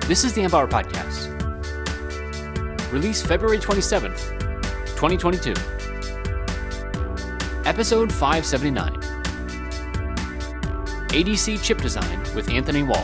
This is the Empower Podcast. Released February 27th, 2022. Episode 579. ADC Chip Design with Anthony Wall.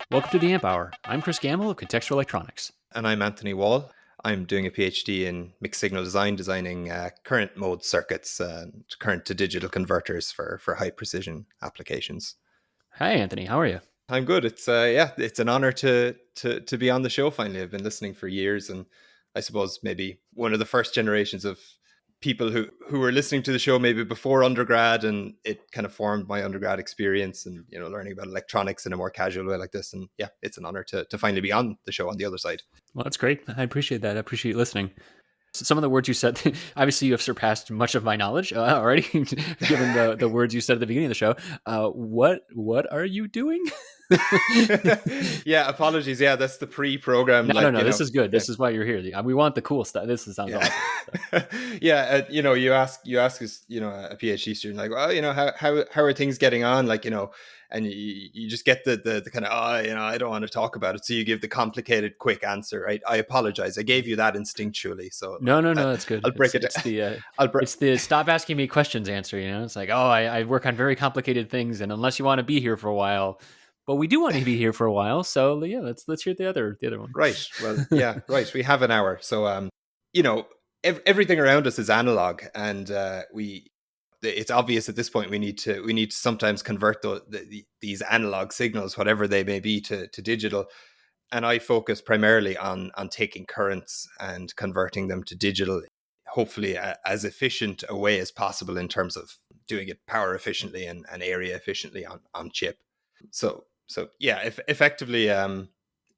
Welcome to the Amp Hour. I'm Chris Gamble of Contextual Electronics. And I'm Anthony Wall. I'm doing a PhD in mixed signal design, designing current mode circuits, current to digital converters for high precision applications. Hi, Anthony. How are you? I'm good. It's an honor to be on the show finally. I've been listening for years, and I suppose maybe one of the first generations of people who were listening to the show maybe before undergrad, and it kind of formed my undergrad experience and, you know, learning about electronics in a more casual way like this. And yeah, it's an honor to finally be on the show on the other side. Well, that's great. I appreciate that. I appreciate you listening. Some of the words you said, obviously you have surpassed much of my knowledge already, given the words you said at the beginning of the show. What are you doing? Yeah, apologies. Yeah, that's the pre-program. No. This is good. This is why you're here. We want the cool stuff. This sounds awesome. Yeah, you ask us, a PhD student, like, well, how are things getting on? Like, and you just get the kind of, I don't want to talk about it. So you give the complicated, quick answer, right? I apologize. I gave you that instinctually. So no, that's good. I'll break it down. It's the stop asking me questions answer. It's like, I work on very complicated things, and unless you want to be here for a while. But we do want to be here for a while, so yeah, let's hear the other one. Right. Well, yeah, right. We have an hour, so everything around us is analog, and it's obvious at this point we need to sometimes convert these analog signals, whatever they may be, to digital. And I focus primarily on taking currents and converting them to digital, hopefully as efficient a way as possible in terms of doing it power efficiently and area efficiently on chip. So yeah, effectively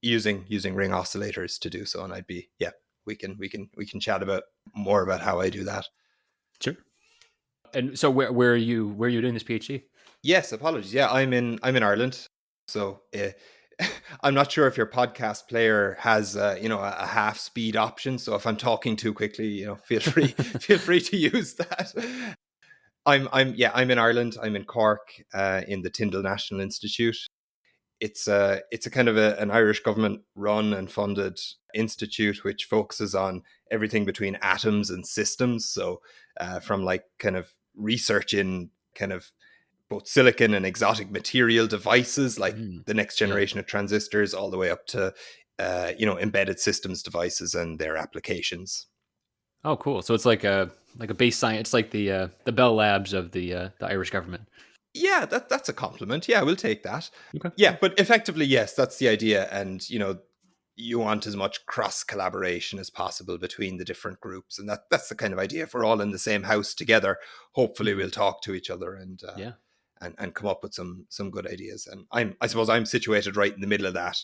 using ring oscillators to do so, and we can chat about more about how I do that. Sure. And so where are you doing this PhD? Yes, apologies. Yeah, I'm in Ireland. So I'm not sure if your podcast player has a half speed option. So if I'm talking too quickly, feel free to use that. I'm in Ireland. I'm in Cork, in the Tyndall National Institute. It's a kind of an Irish government run and funded institute which focuses on everything between atoms and systems. So from like kind of research in kind of both silicon and exotic material devices, like the next generation of transistors, all the way up to embedded systems devices and their applications. Oh, cool. So it's like a base science. It's like the Bell Labs of the Irish government. Yeah, that's a compliment. Yeah, we'll take that. Okay. Yeah, but effectively, yes, that's the idea. And, you want as much cross collaboration as possible between the different groups. And that's the kind of idea. If we're all in the same house together, hopefully we'll talk to each other and come up with some good ideas. And I suppose I'm situated right in the middle of that.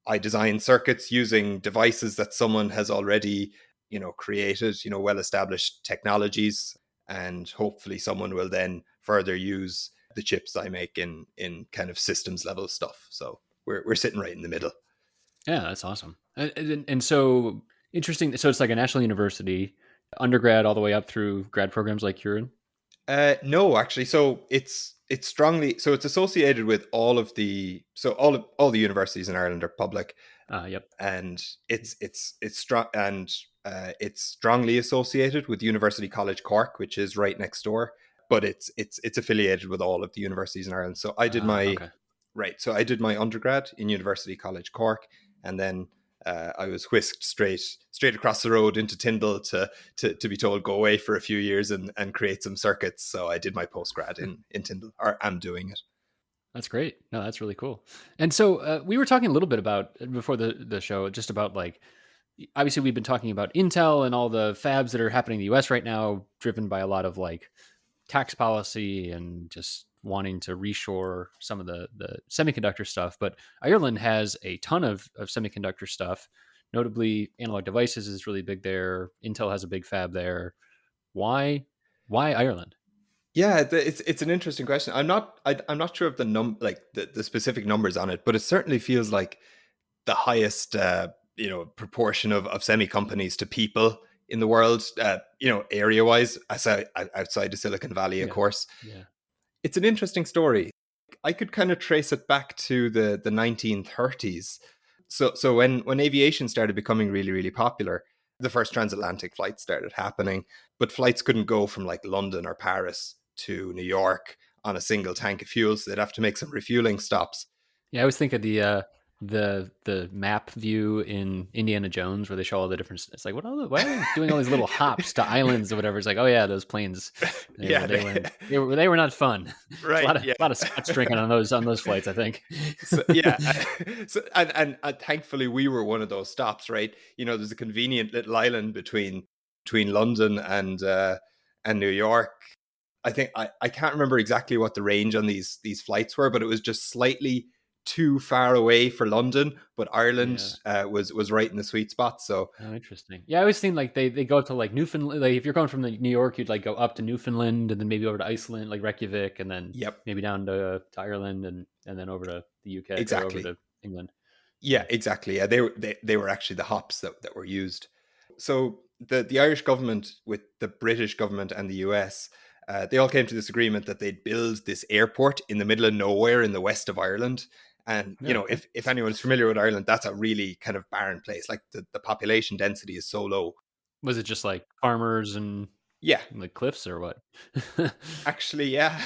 I design circuits using devices that someone has already, created, well-established technologies. And hopefully someone will then further use the chips I make in kind of systems level stuff. So we're sitting right in the middle. Yeah, that's awesome. And so interesting. So it's like a national university, undergrad all the way up through grad programs like you're in? No, actually. So it's strongly, so it's associated with all the universities in Ireland are public. Yep. And it's strong, and it's strongly associated with University College Cork, which is right next door. But it's affiliated with all of the universities in Ireland. So I did So I did my undergrad in University College Cork, and then I was whisked straight across the road into Tyndall to be told go away for a few years and create some circuits. So I did my postgrad in Tyndall, or I'm doing it. That's great. No, that's really cool. And so we were talking a little bit about before the show, just about like, obviously we've been talking about Intel and all the fabs that are happening in the US right now, driven by a lot of like tax policy and just wanting to reshore some of the semiconductor stuff. But Ireland has a ton of semiconductor stuff. Notably, Analog Devices is really big there. Intel has a big fab there. Why Ireland? Yeah, it's an interesting question. I'm not sure of the specific numbers on it, but it certainly feels like the highest proportion of semi companies to people in the world, area wise, outside of Silicon Valley, of Yeah. course. Yeah. It's an interesting story. I could kind of trace it back to the 1930s. So when aviation started becoming really really popular, the first transatlantic flights started happening, but flights couldn't go from like London or Paris to New York on a single tank of fuel, so they'd have to make some refueling stops. Yeah, I always think of the map view in Indiana Jones where they show all the different. It's like, why are they doing all these little hops to islands or whatever? It's like, oh yeah, those planes. Yeah, They were not fun. It's right. Yeah. a lot of scotch drinking on those flights. I think. So yeah, so and thankfully we were one of those stops, right? There's a convenient little island between London and New York. I think I can't remember exactly what the range on these flights were, but it was just slightly too far away for London. But Ireland Yeah. was right in the sweet spot. So Oh, interesting. Yeah, I always think like they go to like Newfoundland. Like if you're going from New York, you'd like go up to Newfoundland and then maybe over to Iceland, like Reykjavik, and then yep, maybe down to Ireland and then over to the UK or over exactly. to England. Yeah, Yeah. exactly. Yeah, they were actually the hops that were used. So the Irish government with the British government and the US, they all came to this agreement that they'd build this airport in the middle of nowhere in the west of Ireland. And Yeah. Okay. if anyone's familiar with Ireland, that's a really kind of barren place. Like the population density is so low. Was it just like farmers and Yeah, like cliffs or what? actually, yeah.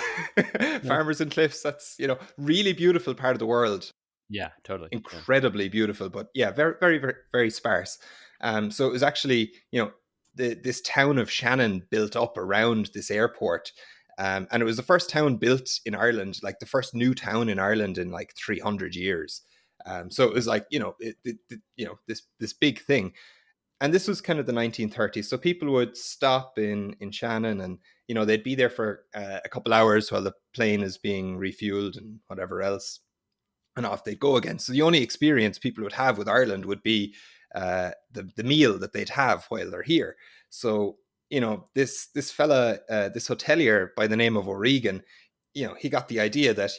No. Farmers and cliffs, that's, really beautiful part of the world. Yeah, totally. Yeah. Incredibly beautiful, but yeah, very, very, very, very sparse. So it was actually, this town of Shannon built up around this airport. And it was the first town built in Ireland, like the first new town in Ireland in like 300 years. So it was like, this big thing. And this was kind of the 1930s. So people would stop in Shannon and, they'd be there for a couple hours while the plane is being refueled and whatever else, and off they'd go again. So the only experience people would have with Ireland would be the meal that they'd have while they're here. So this fella, this hotelier by the name of O'Regan, he got the idea that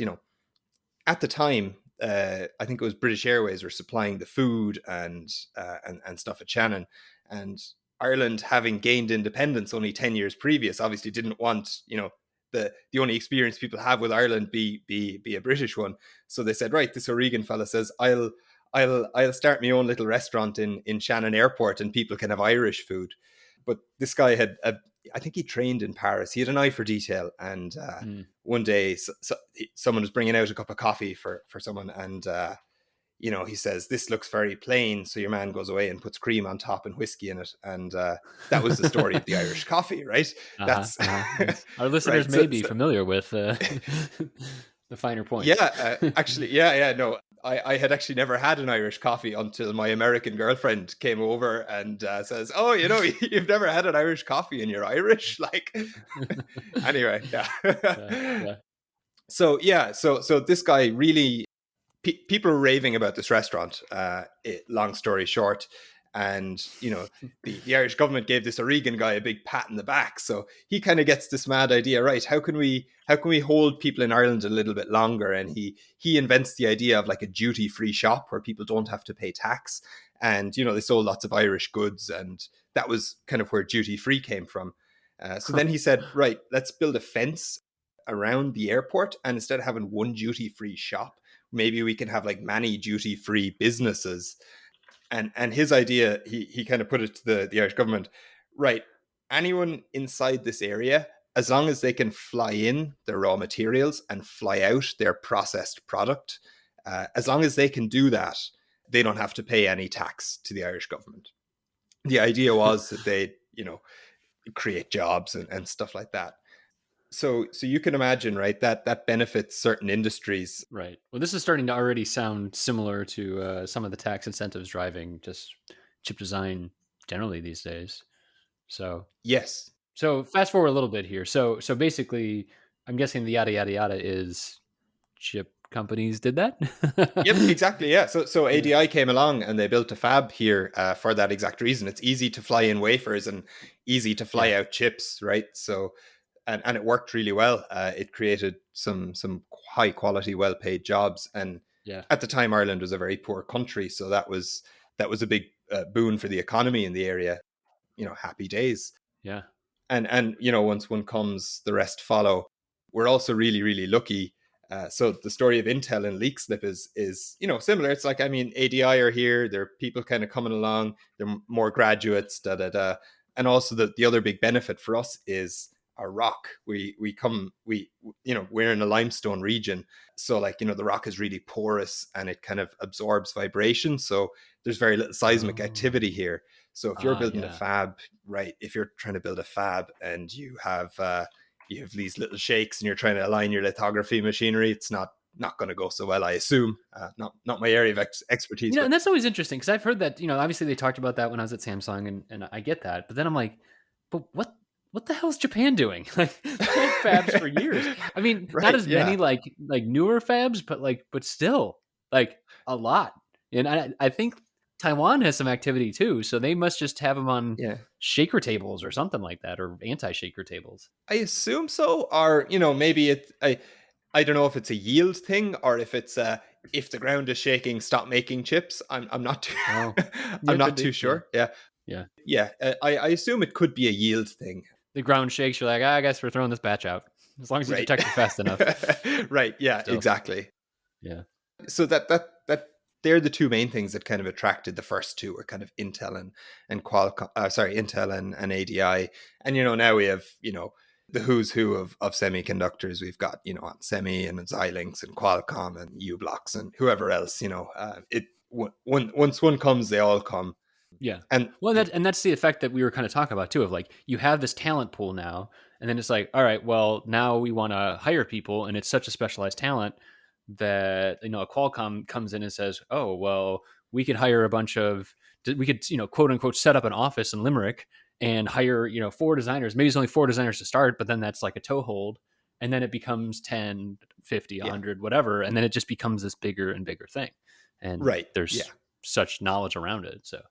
at the time, I think it was British Airways were supplying the food and stuff at Shannon, and Ireland, having gained independence only 10 years previous, obviously didn't want the only experience people have with Ireland be a British one. So they said, right, this O'Regan fella says, I'll start my own little restaurant in Shannon Airport, and people can have Irish food. But this guy I think he trained in Paris. He had an eye for detail, and Mm. one day someone was bringing out a cup of coffee for someone, and he says, this looks very plain. So your man goes away and puts cream on top and whiskey in it, and that was the story of the Irish coffee, right? Uh-huh. That's Uh-huh. Yes. Our listeners right. may So, be familiar with the finer points. yeah, actually, yeah, no. I had actually never had an Irish coffee until my American girlfriend came over and says, "Oh, you've never had an Irish coffee and you're Irish." Like, anyway, Yeah. yeah. Yeah. So yeah, so this guy really, people are raving about this restaurant. Long story short, and the Irish government gave this O'Regan guy a big pat in the back. So he kind of gets this mad idea, right? How can we hold people in Ireland a little bit longer? And he invents the idea of like a duty free shop where people don't have to pay tax. And they sold lots of Irish goods, and that was kind of where duty free came from. So Huh. then he said, right, let's build a fence around the airport, and instead of having one duty free shop, maybe we can have like many duty free businesses. And his idea, he kind of put it to the Irish government, right? Anyone inside this area, as long as they can fly in their raw materials and fly out their processed product, as long as they can do that, they don't have to pay any tax to the Irish government. The idea was that they, create jobs and stuff like that. So you can imagine, right, that benefits certain industries. Right. Well, this is starting to already sound similar to some of the tax incentives driving just chip design generally these days. So, Yes. so fast forward a little bit here. So basically, I'm guessing the yada yada yada is chip companies did that. Yep, exactly. Yeah. So Yeah. ADI came along and they built a fab here for that exact reason. It's easy to fly in wafers and easy to fly Yeah. out chips, right? So and it worked really well. It created some high quality, well paid jobs, and Yeah. at the time Ireland was a very poor country, so that was a big boon for the economy in the area. Happy days. Yeah. And once one comes, the rest follow. We're also really really lucky. So the story of Intel and leak slip is similar. It's like, I mean, ADI are here. There are people kind of coming along. There are more graduates. Da da da. And also the other big benefit for us is our rock. We're in a limestone region, so like the rock is really porous and it kind of absorbs vibration. So there's very little seismic Oh. activity here. So if you're building a Yeah. fab, right? If you're trying to build a fab and you have these little shakes and you're trying to align your lithography machinery, it's not going to go so well, I assume. Not my area of expertise, but And that's always interesting because I've heard that, obviously they talked about that when I was at Samsung, and I get that. But then I'm like, but what the hell is Japan doing? Like, they had fabs for years. I mean, not right, as many yeah, like newer fabs, but still like a lot. And I think Taiwan has some activity too, so they must just have them on yeah. shaker tables or something like that, or anti-shaker tables. I assume so, or maybe I don't know if it's a yield thing or if it's if the ground is shaking, stop making chips. I'm not too Oh, I'm yeah, could not too be. Yeah, sure. Yeah, yeah. yeah. I assume it could be a yield thing. The ground shakes. You're like, I guess we're throwing this batch out as long as you Right. detect it fast enough. Right. Yeah. Still, Exactly. yeah. So that they're the two main things that kind of attracted the first two, were kind of Intel and Qualcomm. Sorry, Intel and ADI. And now we have the who's who of semiconductors. We've got on Semi and Xilinx and Qualcomm and U-Blocks and whoever else. Once one comes, they all come. Yeah. And Well, that's the effect that we were kind of talking about too, of like you have this talent pool now, and then it's like, all right, well, now we want to hire people, and it's such a specialized talent that a Qualcomm comes in and says, oh, well, we could hire a bunch of, we could quote unquote set up an office in Limerick and hire 4 designers. Maybe it's only 4 designers to start, but then that's like a toehold, and then it becomes 10, 50, yeah, 100, whatever, and then it just becomes this bigger and bigger thing, and right, yeah. there's such knowledge around it. So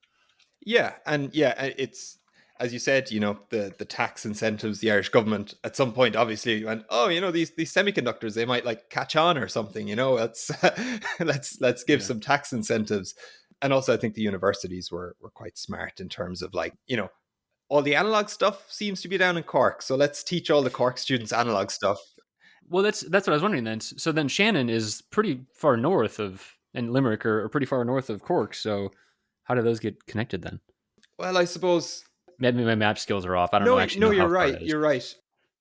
Yeah, and yeah, it's, as you said, the tax incentives. The Irish government at some point obviously went, oh, these semiconductors, they might like catch on or something. Let's let's give yeah. some tax incentives. And also, I think the universities were quite smart in terms of like, all the analog stuff seems to be down in Cork, so let's teach all the Cork students analog stuff. Well, that's what I was wondering then. So then Shannon is pretty far north of, and Limerick are pretty far north of Cork. So how do those get connected then? Well, I suppose. Maybe my map skills are off. I don't No, know actually no, know you're how far right. it is. You're right.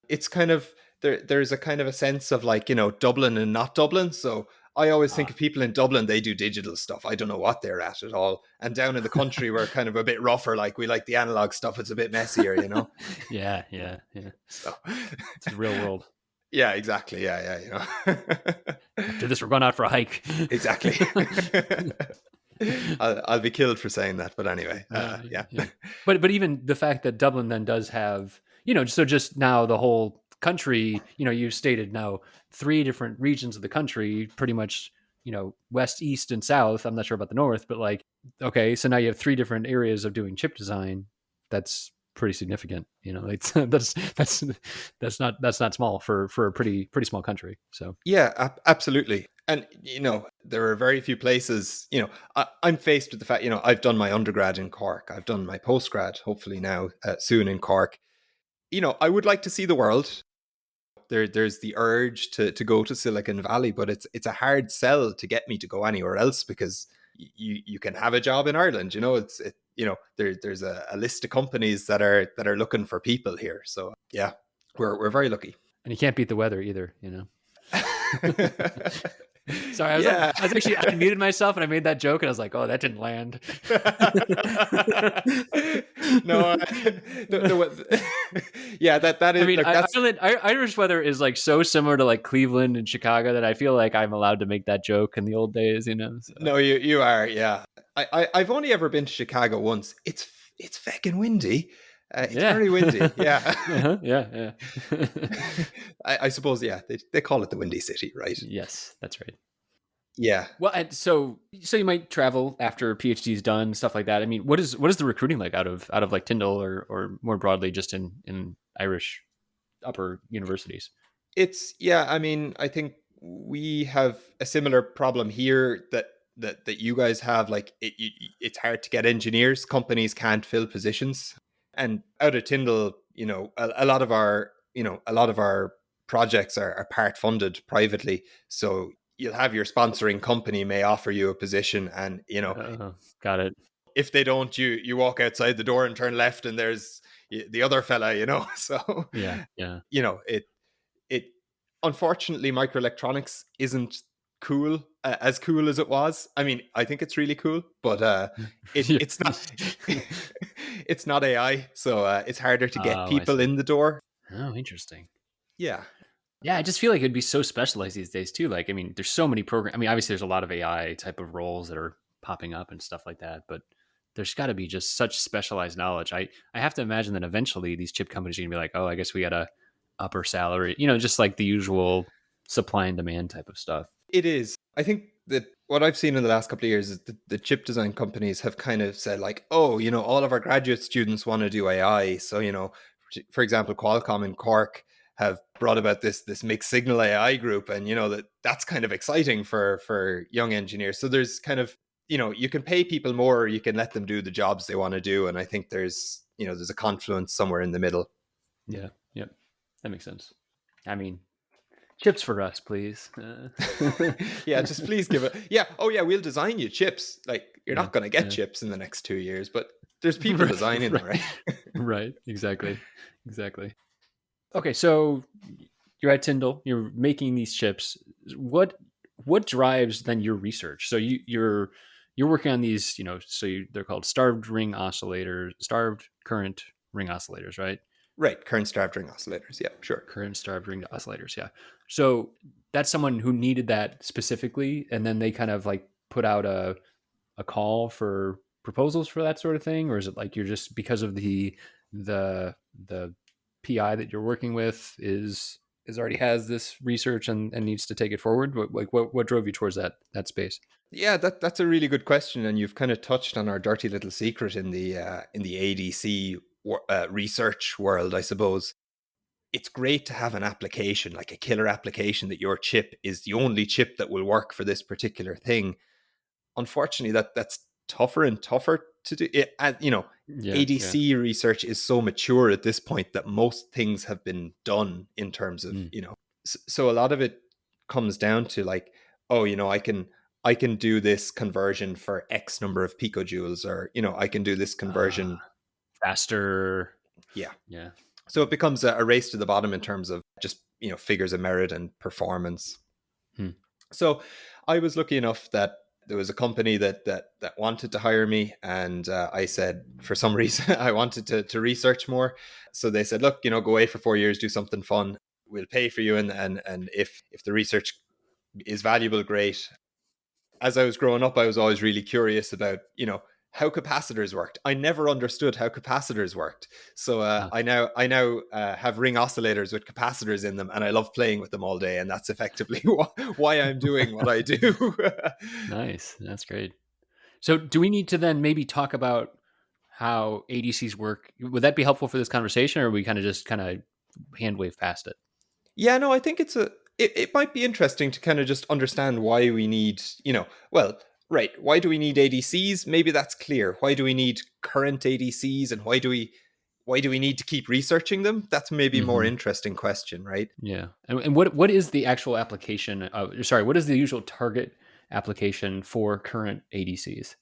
It's kind of there's a kind of a sense of like, Dublin and not Dublin. So I always think Ah, of people in Dublin, they do digital stuff. I don't know what they're at all. And down in the country, we're kind of a bit rougher. Like, we like the analog stuff. It's a bit messier. yeah, yeah, yeah. So It's the real world. yeah, exactly. Yeah, After this, we're going out for a hike. exactly. I'll be killed for saying that, but anyway, yeah. Yeah. But even the fact that Dublin then does have, so just now the whole country, you've stated now 3 different regions of the country, pretty much, west, east, and south. I'm not sure about the north, but like, okay, so now you have 3 different areas of doing chip design. That's pretty significant. It's that's not small for a pretty small country. So Yeah, absolutely. And there are very few places. I'm faced with the fact. I've done my undergrad in Cork. I've done my postgrad, hopefully now soon in Cork. I would like to see the world. There's the urge to go to Silicon Valley, but it's a hard sell to get me to go anywhere else, because you can have a job in Ireland. There's a list of companies that are looking for people here. So yeah, we're very lucky. and you can't beat the weather either. Sorry, Yeah. I was actually, I muted myself and I made that joke and I was like, oh, that didn't land. No, yeah, that I is mean, like that's Irish weather is like so similar to like Cleveland and Chicago that I feel like I'm allowed to make that joke in the old days. So. no, you are, yeah. I've only ever been to Chicago once. It's fucking windy. It's Yeah. very windy. Yeah. Uh-huh. Yeah. I suppose, yeah, they call it the Windy City, right? Yes, that's right. Yeah. Well, and so you might travel after PhD's done, stuff like that. I mean, what is the recruiting like out of like Tyndall or more broadly just in Irish upper universities. Yeah, I mean, I think we have a similar problem here that you guys have. Like it's hard to get engineers. Companies can't fill positions. And out of Tyndall, a lot of our projects are part funded privately. So you'll have your sponsoring company may offer you a position, and Got it. if they don't, you walk outside the door and turn left, and there's the other fella. So Yeah, yeah. it unfortunately microelectronics isn't cool, as cool as it was. I mean, I think it's really cool, but Yeah. it's not it's not AI, so it's harder to get Oh, I people see. in the door. Oh, interesting. Yeah, Yeah, I just feel like it'd be so specialized these days too. Like, I mean, there's so many programs. I mean, obviously, there's a lot of AI type of roles that are popping up and stuff like that, but there's got to be just such specialized knowledge. I have to imagine that eventually these chip companies are gonna be like, oh, I guess we got a upper salary, just like the usual supply and demand type of stuff. it is. I think that what I've seen in the last couple of years is the chip design companies have kind of said like, oh, all of our graduate students want to do AI. So, for example, Qualcomm in Cork have brought about this mixed signal AI group, and that's kind of exciting for young engineers. So there's kind of, you can pay people more, or you can let them do the jobs they want to do, and I think there's a confluence somewhere in the middle. Yeah, yep, that makes sense. I mean, chips for us, please. Yeah, just please give it. Yeah. Oh, yeah. We'll design you chips. Like, you're Yeah, not going to get yeah. chips in the next 2 years, but there's people Right, designing them, right, right? right. Exactly, exactly. Okay, so you're at Tyndall. You're making these chips. What drives then your research? So you're working on these. They're called starved current ring oscillators, right? Right. Current starved ring oscillators. Yeah, sure. Current starved ring oscillators. Yeah. So that's someone who needed that specifically, and then they kind of like put out a call for proposals for that sort of thing, or is it like you're just because of the PI that you're working with is already has this research and needs to take it forward? What drove you towards that space? Yeah, that's a really good question, and you've kind of touched on our dirty little secret in the ADC research world, I suppose. It's great to have an application, like a killer application, that your chip is the only chip that will work for this particular thing. Unfortunately, that's tougher and tougher to do. Yeah, yeah. ADC research is so mature at this point that most things have been done in terms of, Mm. so a lot of it comes down to like, oh, I can do this conversion for X number of picojoules, or I can do this conversion. Faster. Yeah. Yeah. So it becomes a race to the bottom in terms of just figures of merit and performance. Hmm. So I was lucky enough that there was a company that wanted to hire me, and I said for some reason I wanted to research more. So they said, look, go away for 4 years, do something fun. We'll pay for you, and if the research is valuable, great. As I was growing up, I was always really curious about how capacitors worked. I never understood how capacitors worked. So Ah, I now have ring oscillators with capacitors in them, and I love playing with them all day. And that's effectively why I'm doing what I do. nice. That's great. So do we need to then maybe talk about how ADCs work? Would that be helpful for this conversation, or we kind of just kind of hand wave past it? Yeah, no, I think it might be interesting to kind of just understand why we need, well, right, why do we need ADCs? Maybe that's clear. Why do we need current ADCs, and why do we need to keep researching them? That's maybe a more Hmm. interesting question, right? Yeah. And what is the actual application of, sorry, what is the usual target application for current ADCs?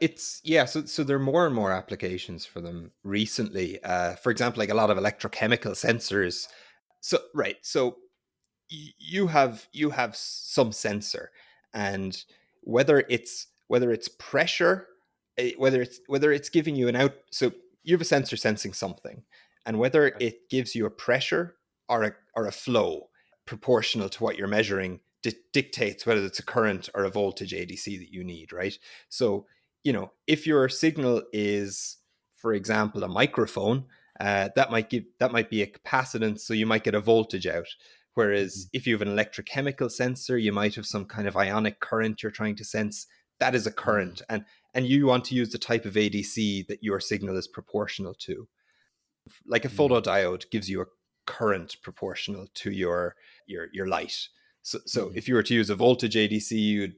It's yeah, so there are more and more applications for them recently. For example, like a lot of electrochemical sensors. So right, so you have some sensor, and whether it's pressure, whether it's giving you an out. So you have a sensor sensing something, and whether Right. it gives you a pressure or a flow proportional to what you're measuring dictates whether it's a current or a voltage ADC that you need, right? So if your signal is, for example, a microphone, that might be a capacitance, so you might get a voltage out. Whereas Mhm. if you have an electrochemical sensor, you might have some kind of ionic current you're trying to sense. That is a Mm. current, and you want to use the type of ADC that your signal is proportional to. Like a Mm. photodiode gives you current proportional to your light. So Hmm. if you were to use a voltage ADC, you'd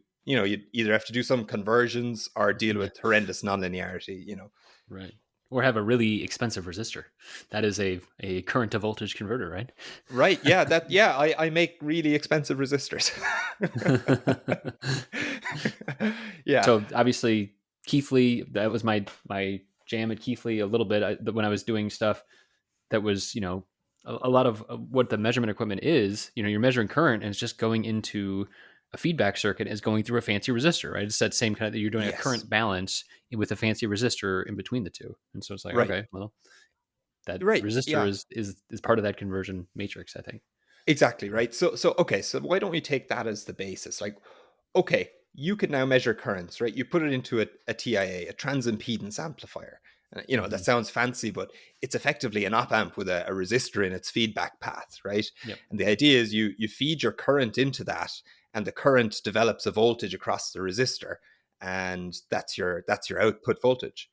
either have to do some conversions or deal Yeah, with horrendous nonlinearity. right. Or have a really expensive resistor. That is a current to voltage converter, right? Right. Yeah, I make really expensive resistors. Yeah. So obviously Keithley, that was my jam at Keithley a little bit when I was doing stuff that was, a lot of what the measurement equipment is. You're measuring current and it's just going into a feedback circuit, is going through a fancy resistor, right? It's that same kind of, you're doing a Yes. current balance with a fancy resistor in between the two. And so it's like, Right. okay, well, that Right. resistor Yeah. is part of that conversion matrix, I think. Exactly, right? So okay, so why don't we take that as the basis? Like, okay, you could now measure currents, right? You put it into a TIA, a transimpedance amplifier. That Hmm. sounds fancy, but it's effectively an op amp with a resistor in its feedback path, right? Yep. And the idea is you feed your current into that, and the current develops a voltage across the resistor, and that's your output voltage,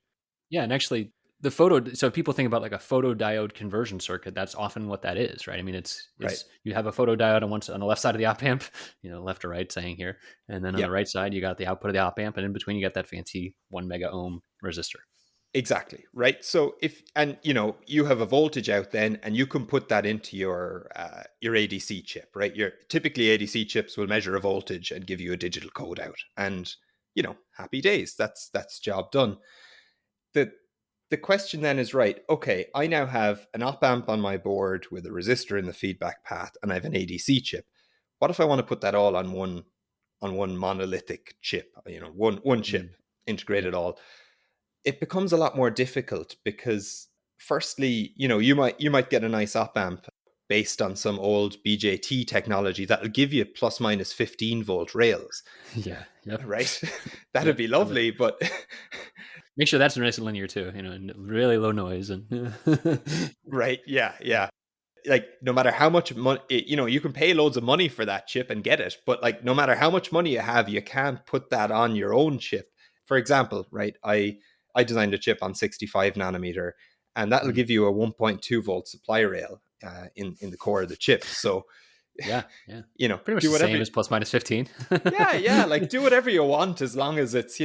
Yeah, and actually, the photo. So if people think about like a photodiode conversion circuit, that's often what that is, right? I mean, right? it's you have a photodiode on the left side of the op amp, left or right, saying here, and then on the Yep. right side you got the output of the op amp, and in between you got that fancy 1 mega ohm resistor. Exactly, right? So if and you have a voltage out then, and you can put that into your ADC chip, right? Your typically ADC chips will measure a voltage and give you a digital code out, and happy days. That's job done. The the question then is, right, okay, I now have an op amp on my board with a resistor in the feedback path, and I have an ADC chip. What if I want to put that all on one monolithic chip? One Mm, chip, integrate yep. it all. It becomes a lot more difficult because, firstly, you might get a nice op amp based on some old BJT technology that'll give you plus minus 15-volt rails, Yeah. Yep. right? That'd Yep. be Love it. lovely, but Make sure that's nice and linear too. And really low noise and. right, yeah. Like, no matter how much money, you can pay loads of money for that chip and get it, but like, no matter how much money you have, you can't put that on your own chip. For example, right, I designed a chip on 65 nanometer, and that'll Mm, give you a 1.2-volt supply rail in the core of the chip. So yeah. Yeah. Pretty much do the whatever. same as plus minus 15. Yeah, like, do whatever you want, as long as it's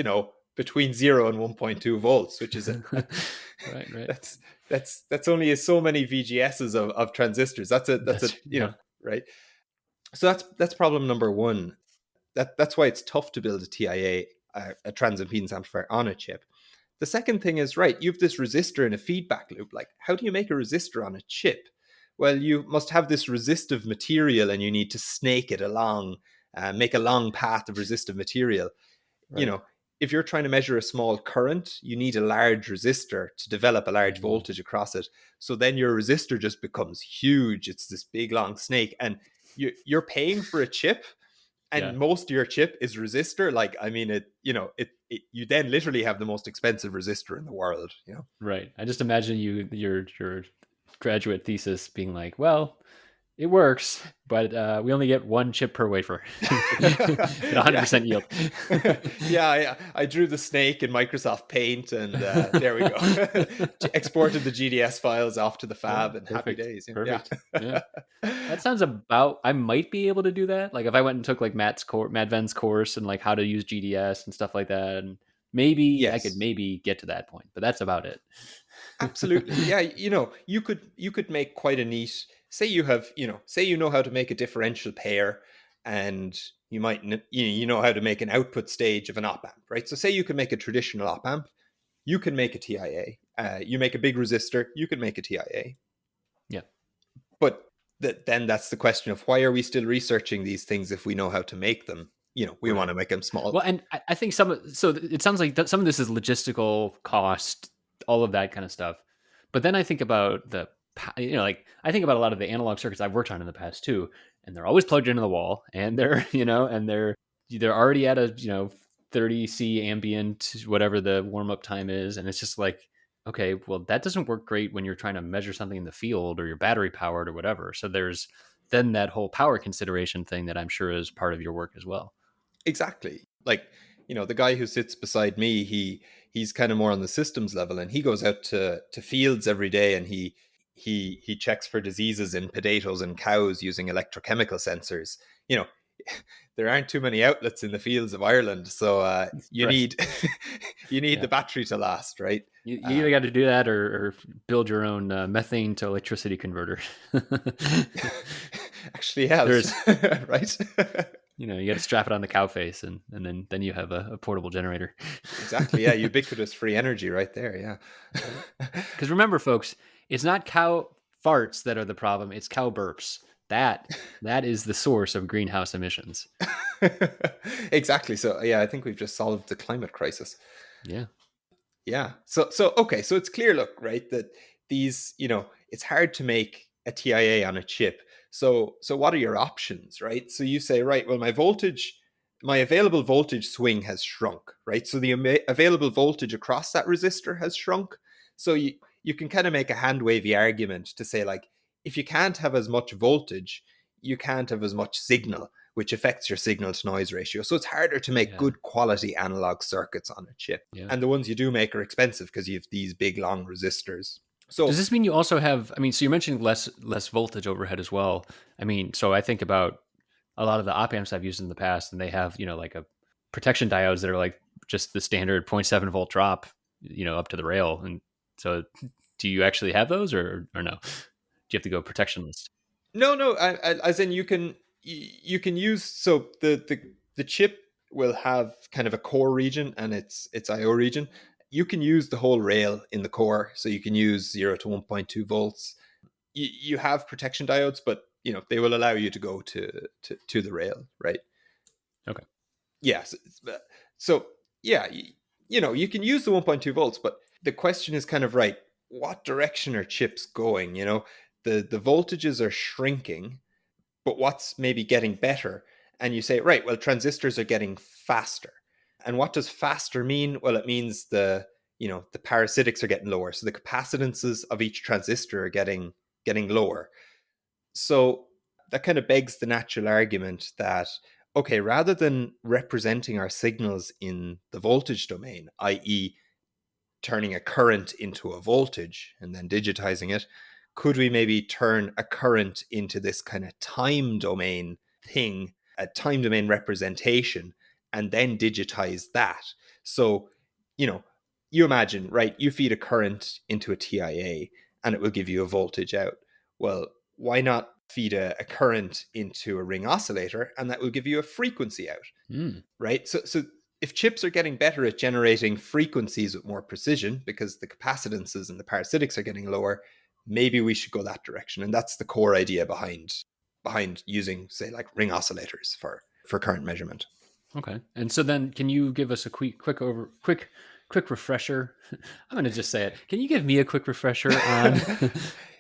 between 0 and 1.2 volts, which is Right. Right. that's that's only so many VGSs of transistors. That's a Yeah. right. So that's problem number one. That's why it's tough to build a TIA, a transimpedance amplifier, on a chip. The second thing is, right, you have this resistor in a feedback loop. Like, how do you make a resistor on a chip? Well, you must have this resistive material, and you need to snake it along, make a long path of resistive material. you Right. know, if you're trying to measure a small current, you need a large resistor to develop a large Mm, voltage across it. So then your resistor just becomes huge. It's this big long snake, and you're paying for a chip, yeah. and most of your chip is resistor. Like, I mean, you then literally have the most expensive resistor in the world. Right. I just imagine your graduate thesis being like, well, it works, but we only get one chip per wafer at Yeah. 100% yield. Yeah, I drew the snake in Microsoft Paint, and there we go. Exported the GDS files off to the Yeah, fab, and happy perfect. days. Yeah. Perfect. Yeah. That sounds about. I might be able to do that. Like if I went and took like Matt Ven's course and like how to use GDS and stuff like that, and maybe I could Yes. maybe get to that point, but that's about it. Absolutely. Yeah, you could make quite a neat, say you know how to make a differential pair, and you know how to make an output stage of an op amp, right? So say you can make a traditional op amp, you can make a TIA. You make a big resistor, you can make a TIA. Yeah. But then that's the question of, why are we still researching these things if we know how to make them? We want Right. to make them small. Well, and I think it sounds like some of this is logistical cost, all of that kind of stuff. But then I think about like I think about a lot of the analog circuits I've worked on in the past too, and they're always plugged into the wall, and they're already at a 30 C ambient, whatever the warm up time is, and it's just like, okay, well that doesn't work great when you're trying to measure something in the field or you're battery powered or whatever. So there's then that whole power consideration thing that I'm sure is part of your work as well. Exactly. Like, the guy who sits beside me, he's kind of more on the systems level, and he goes out to fields every day, and he checks for diseases in potatoes and cows using electrochemical sensors. You know, there aren't too many outlets in the fields of Ireland, so you Right. need you need Yeah. the battery to last, right? You either got to do that or build your own methane to electricity converter. Actually, yeah, There's, right. you got to strap it on the cow face, and then you have a portable generator. Exactly, yeah, ubiquitous free energy right there, yeah. Because remember, folks, it's not cow farts that are the problem; it's cow burps. That is the source of greenhouse emissions. Exactly. So yeah, I think we've just solved the climate crisis. Yeah. Yeah. So okay, so it's clear, look, right, that these, it's hard to make a TIA on a chip. So what are your options, right? So you say, right, well, my available voltage swing has shrunk, right? So the available voltage across that resistor has shrunk. So you can kind of make a hand wavy argument to say, like, if you can't have as much voltage, you can't have as much signal, which affects your signal to noise ratio. So it's harder to make Yeah. good quality analog circuits on a chip. Yeah. And the ones you do make are expensive because you have these big long resistors. Does So this mean you also have? I mean, so you're mentioning less voltage overhead as well. I mean, so I think about a lot of the op amps I've used in the past, and they have like a protection diodes that are like just the standard zero point 0.7 volt drop, up to the rail. And so, do you actually have those, or no? Do you have to go protectionless? no, as in you can use, so the chip will have kind of a core region and its IO region. You can use the whole rail in the core, so you can use 0 to 1.2 volts. You have protection diodes, but they will allow you to go to the rail, right? Okay. Yes. So yeah, you can use the 1.2 volts, but the question is kind of, right, what direction are chips going? The voltages are shrinking, but what's maybe getting better? And you say, right, well, transistors are getting faster. And what does faster mean? Well, it means the parasitics are getting lower. So the capacitances of each transistor are getting lower. So that kind of begs the natural argument that, okay, rather than representing our signals in the voltage domain, i.e., turning a current into a voltage and then digitizing it, could we maybe turn a current into this kind of time domain thing, a time domain representation, and then digitize that? So, you know, you imagine, right, you feed a current into a TIA and it will give you a voltage out. Well, why not feed a current into a ring oscillator and that will give you a frequency out? Mm. Right? So if chips are getting better at generating frequencies with more precision because the capacitances and the parasitics are getting lower, maybe we should go that direction. And that's the core idea behind using, say, like ring oscillators for current measurement. Okay. And so then, can you give us a quick refresher? I'm going to just say it. Can you give me a quick refresher on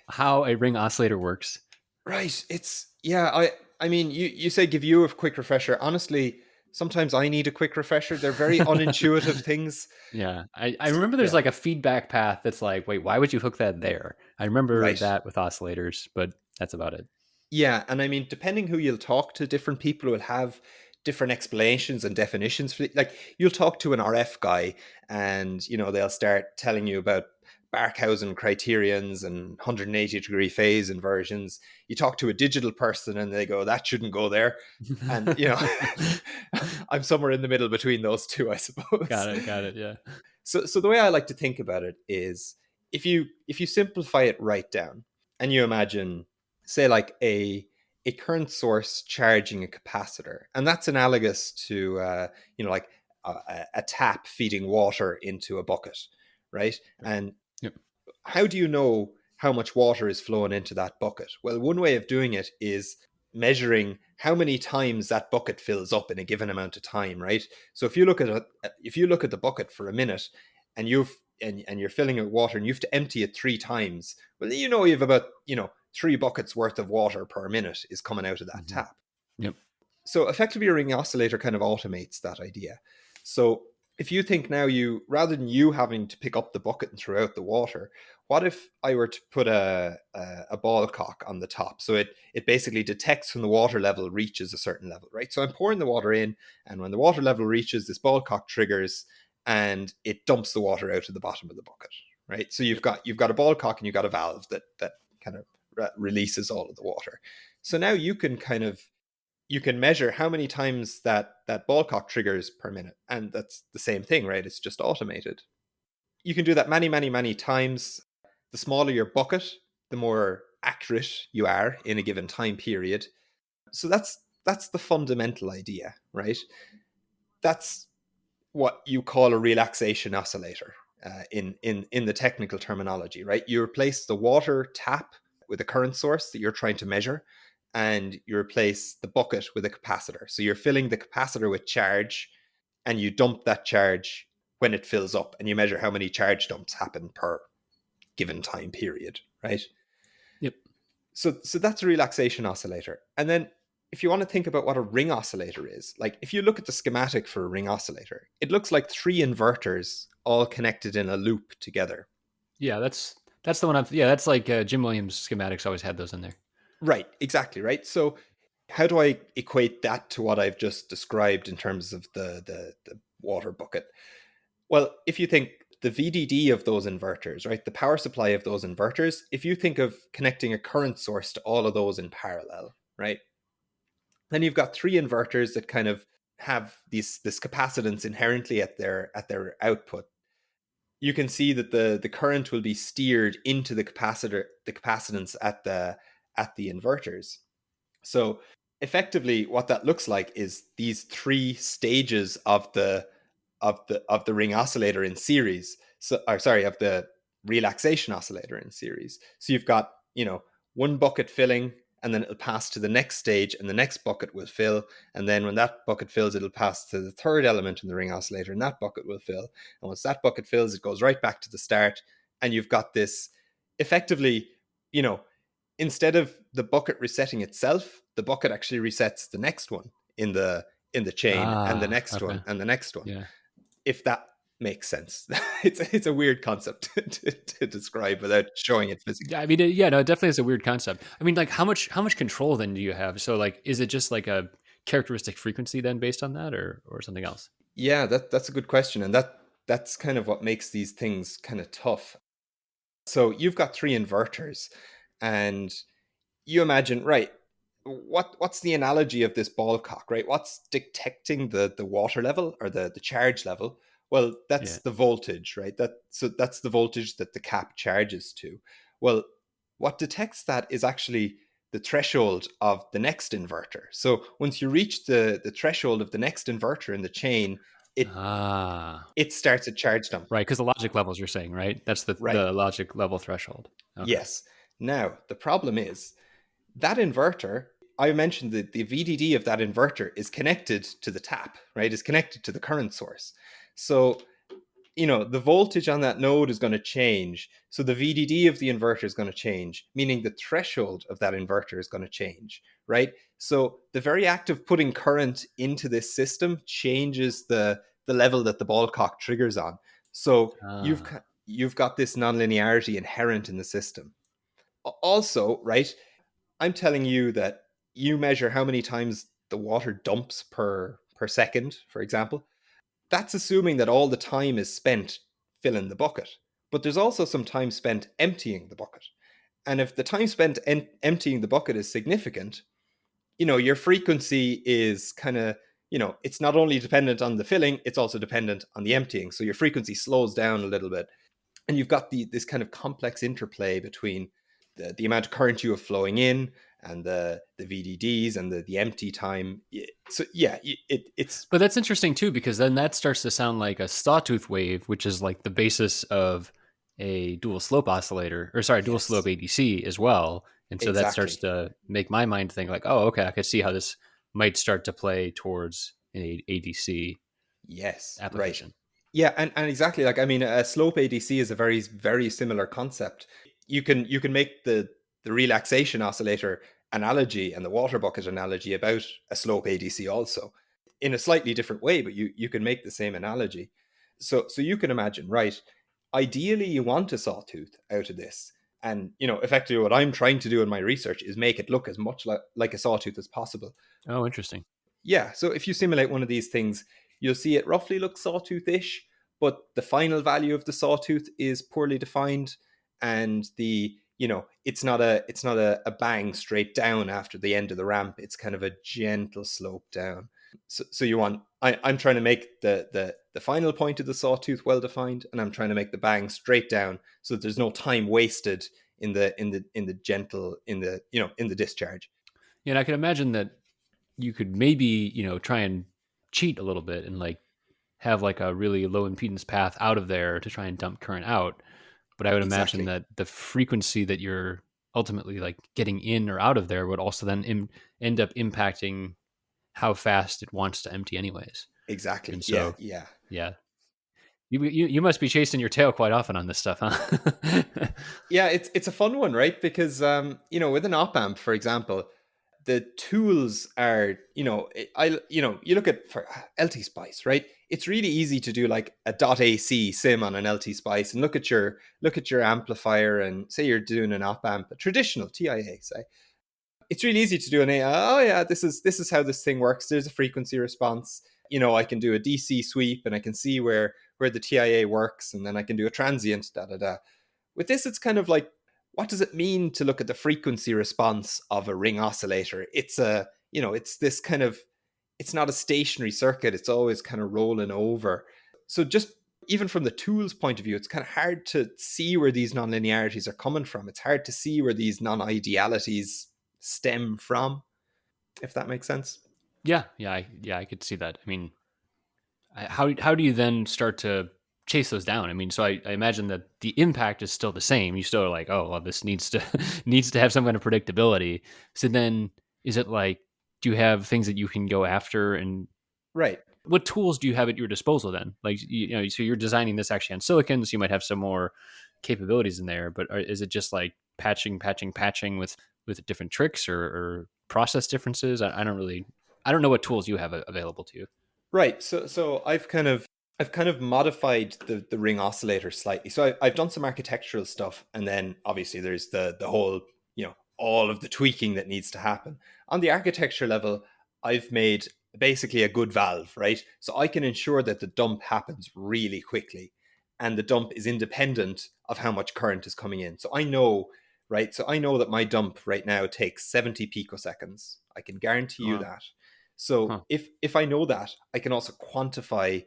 how a ring oscillator works? Right. It's yeah, I mean, you say give you a quick refresher. Honestly, sometimes I need a quick refresher. They're very unintuitive things. Yeah, I remember there's Yeah. like a feedback path that's like, wait, why would you hook that there? I remember Right. that with oscillators, but that's about it. Yeah, and I mean, depending who you'll talk to, different people will have different explanations and definitions for it. Like, you'll talk to an RF guy, and they'll start telling you about Barkhausen criterions and 180-degree phase inversions. You talk to a digital person, and they go, "That shouldn't go there," and I'm somewhere in the middle between those two, I suppose. Got it. Yeah. So the way I like to think about it is, if you simplify it right down and you imagine, say, like a current source charging a capacitor, and that's analogous to like a tap feeding water into a bucket, right? And Yep. how do you know how much water is flowing into that bucket? Well, one way of doing it is measuring how many times that bucket fills up in a given amount of time, right? So if you look at the bucket for a minute and you're filling it with water and you have to empty it 3 times, well, you have about 3 buckets worth of water per minute is coming out of that Hmm. tap. Yep. So effectively, a ring oscillator kind of automates that idea. So if you think now, rather than you having to pick up the bucket and throw out the water, what if I were to put a ball cock on the top? So it basically detects when the water level reaches a certain level, right? So I'm pouring the water in, and when the water level reaches, this ball cock triggers, and it dumps the water out of the bottom of the bucket, right? So you've Yep. got a ball cock and you've got a valve that kind of releases all of the water. So now you can you can measure how many times that ball cock triggers per minute, and that's the same thing, right? It's just automated. You can do that many, many, many times. The smaller your bucket, the more accurate you are in a given time period. So that's the fundamental idea, right? That's what you call a relaxation oscillator in the technical terminology, right? You replace the water tap with a current source that you're trying to measure, and you replace the bucket with a capacitor. So you're filling the capacitor with charge, and you dump that charge when it fills up, and you measure how many charge dumps happen per given time period, right? Yep. So that's a relaxation oscillator. And then if you want to think about what a ring oscillator is, like if you look at the schematic for a ring oscillator, it looks like three inverters all connected in a loop together. Yeah, that's the one I've. Yeah, that's like Jim Williams schematics always had those in there. Right, exactly, right. So how do I equate that to what I've just described in terms of the water bucket? Well, if you think the VDD of those inverters, right, the power supply of those inverters, if you think of connecting a current source to all of those in parallel, right, then you've got three inverters that kind of have this capacitance inherently at their output. You can see that the current will be steered into the capacitance at the inverters. So effectively what that looks like is these three stages of the ring oscillator in series. So, or sorry, of the relaxation oscillator in series. So you've got, one bucket filling, and then it'll pass to the next stage, and the next bucket will fill. And then when that bucket fills, it'll pass to the third element in the ring oscillator, and that bucket will fill. And once that bucket fills, it goes right back to the start. And you've got this effectively, you know, instead of the bucket resetting itself, the bucket actually resets the next one in the chain, and the Ah, next okay. one, and the next one. Yeah. If that makes sense. It's a weird concept to describe without showing it physically. Yeah, I mean, yeah, no, it definitely is a weird concept. I mean, like, how much control then do you have? So, like, is it just like a characteristic frequency then based on that, or something else? Yeah, that's a good question, and that's kind of what makes these things kind of tough. So you've got three inverters, and you imagine, right, what's the analogy of this ball cock, right? What's detecting the water level or the charge level? Well, that's Yeah. the voltage, right? That's the voltage that the cap charges to. Well, what detects that is actually the threshold of the next inverter. So once you reach the threshold of the next inverter in the chain, it Ah, it starts a charge dump. right. Because the logic levels you're saying, right? That's the Right. the logic level threshold. Okay. Yes. Now, the problem is that inverter, I mentioned that the VDD of that inverter is connected to the tap, right? Is connected to the current source. So, the voltage on that node is going to change. So the VDD of the inverter is going to change, meaning the threshold of that inverter is going to change, right? So the very act of putting current into this system changes the level that the ball cock triggers on. So Ah, you've got this nonlinearity inherent in the system. Also, right, I'm telling you that you measure how many times the water dumps per second, for example. That's assuming that all the time is spent filling the bucket. But there's also some time spent emptying the bucket. And if the time spent emptying the bucket is significant, your frequency is kind of, it's not only dependent on the filling, it's also dependent on the emptying. So your frequency slows down a little bit, and you've got this kind of complex interplay between the amount of current you have flowing in and the VDDs and the empty time. So yeah, it's but that's interesting too, because then that starts to sound like a sawtooth wave, which is like the basis of a dual slope oscillator, or sorry, dual slope yes, ADC as well. And so that starts exactly. to make my mind think like, oh, okay, I could see how this might start to play towards an ADC Yes, right. application. Yeah, and exactly, like, I mean, a slope ADC is a very very similar concept. You can make the relaxation oscillator analogy and the water bucket analogy about a slope ADC also, in a slightly different way, but you can make the same analogy. So you can imagine, right? Ideally, you want a sawtooth out of this, and effectively, what I'm trying to do in my research is make it look as much like a sawtooth as possible. Oh, interesting. Yeah, so if you simulate one of these things, you'll see it roughly looks sawtooth-ish, but the final value of the sawtooth is poorly defined, and it's not a bang straight down after the end of the ramp. It's kind of a gentle slope down. So I'm trying to make the final point of the sawtooth well defined, and I'm trying to make the bang straight down so that there's no time wasted in the discharge. Yeah, and I can imagine that you could maybe, try and cheat a little bit and like have like a really low impedance path out of there to try and dump current out. But I would imagine Exactly. that the frequency that you're ultimately like getting in or out of there would also then end up impacting how fast it wants to empty anyways. Exactly. And Yeah. so, Yeah. yeah, you must be chasing your tail quite often on this stuff, huh? Yeah, it's a fun one, right? Because with an op amp, for example, the tools are, you look at for LT Spice, right? It's really easy to do like a .ac sim on an LT Spice and look at your amplifier and say you're doing an op amp, a traditional TIA, say. It's really easy to do an AI. Oh yeah, this is how this thing works. There's a frequency response. I can do a DC sweep and I can see where the TIA works, and then I can do a transient. Da da da. With this, it's kind of like, what does it mean to look at the frequency response of a ring oscillator? It's this kind of, it's not a stationary circuit. It's always kind of rolling over. So just even from the tools point of view, it's kind of hard to see where these nonlinearities are coming from. It's hard to see where these non-idealities stem from, if that makes sense. Yeah, I could see that. I mean, how do you then start to chase those down? I mean, so I imagine that the impact is still the same. You still are like, oh, well, this needs to needs to have some kind of predictability. So then, is it like, do you have things that you can go after, and Right. what tools do you have at your disposal then? Like, so you're designing this actually on silicon, so you might have some more capabilities in there. But is it just like patching with different tricks or process differences? I don't really, I don't know what tools you have available to you. Right. So I've kind of modified the ring oscillator slightly. So I've done some architectural stuff, and then obviously there's the whole, all of the tweaking that needs to happen. On the architecture level, I've made basically a good valve, right? So I can ensure that the dump happens really quickly, and the dump is independent of how much current is coming in. So I know, right? So I know that my dump right now takes 70 picoseconds. I can guarantee you Wow. that. So Huh. if I know that, I can also quantify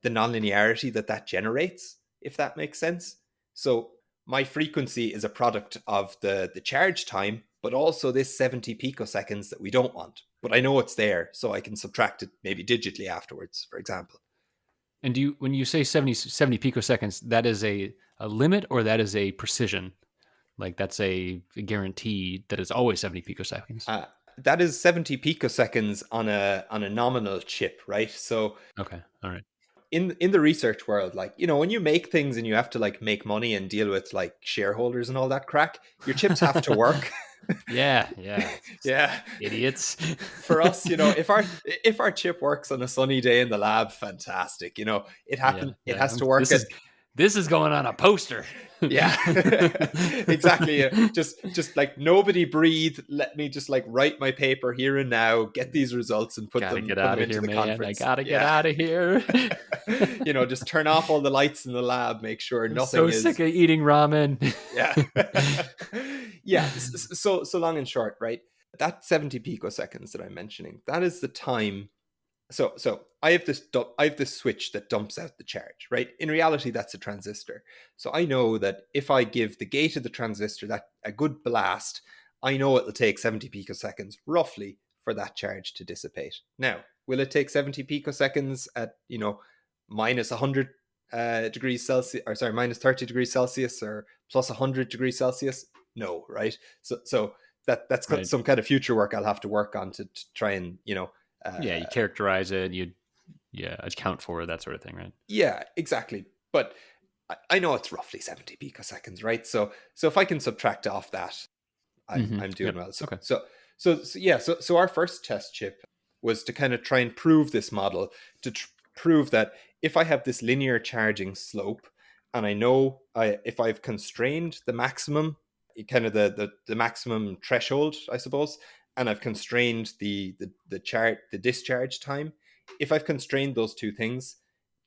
the nonlinearity that generates, if that makes sense. So my frequency is a product of the charge time, but also this 70 picoseconds that we don't want. But I know it's there, so I can subtract it maybe digitally afterwards, for example. And do you, when you say 70 picoseconds, that is a limit or that is a precision? Like that's a guarantee that it's always 70 picoseconds. Uh, that is 70 picoseconds on a nominal chip, right? So Okay. All right. in the research world, like, when you make things and you have to like make money and deal with like shareholders and all that crack, your chips have to work. Yeah. Yeah. Idiots. For us, if our chip works on a sunny day in the lab, fantastic. It Yeah. has to work This at. is going on a poster. Yeah. Exactly. Yeah. Just like, nobody breathe. Let me just like write my paper here and now, get these results and put Gotta them get put out them of into here, the man. I conference. gotta get Yeah. out of here. Just turn off all the lights in the lab, make sure I'm nothing so sick is. of eating ramen. Yeah. Yeah. So long and short, right? That 70 picoseconds that I'm mentioning, that is the time. So I have this switch that dumps out the charge, right? In reality, that's a transistor. So I know that if I give the gate of the transistor that a good blast, I know it'll take 70 picoseconds roughly for that charge to dissipate. Now, will it take 70 picoseconds at minus 100 degrees Celsius, or sorry, minus 30 degrees Celsius, or plus 100 degrees Celsius? No, right? So that's Right. some kind of future work I'll have to work on to try and Yeah, you uh, characterize it, you account for it, that sort of thing, right? yeah, exactly. But I know it's roughly 70 picoseconds, right? So if I can subtract off that, I'm doing Yep. well. So Okay. so so yeah. So our first test chip was to kind of try and prove this model, to prove that if I have this linear charging slope, and I know if I've constrained the maximum, kind of the maximum threshold, I suppose, and I've constrained the discharge time. If I've constrained those two things,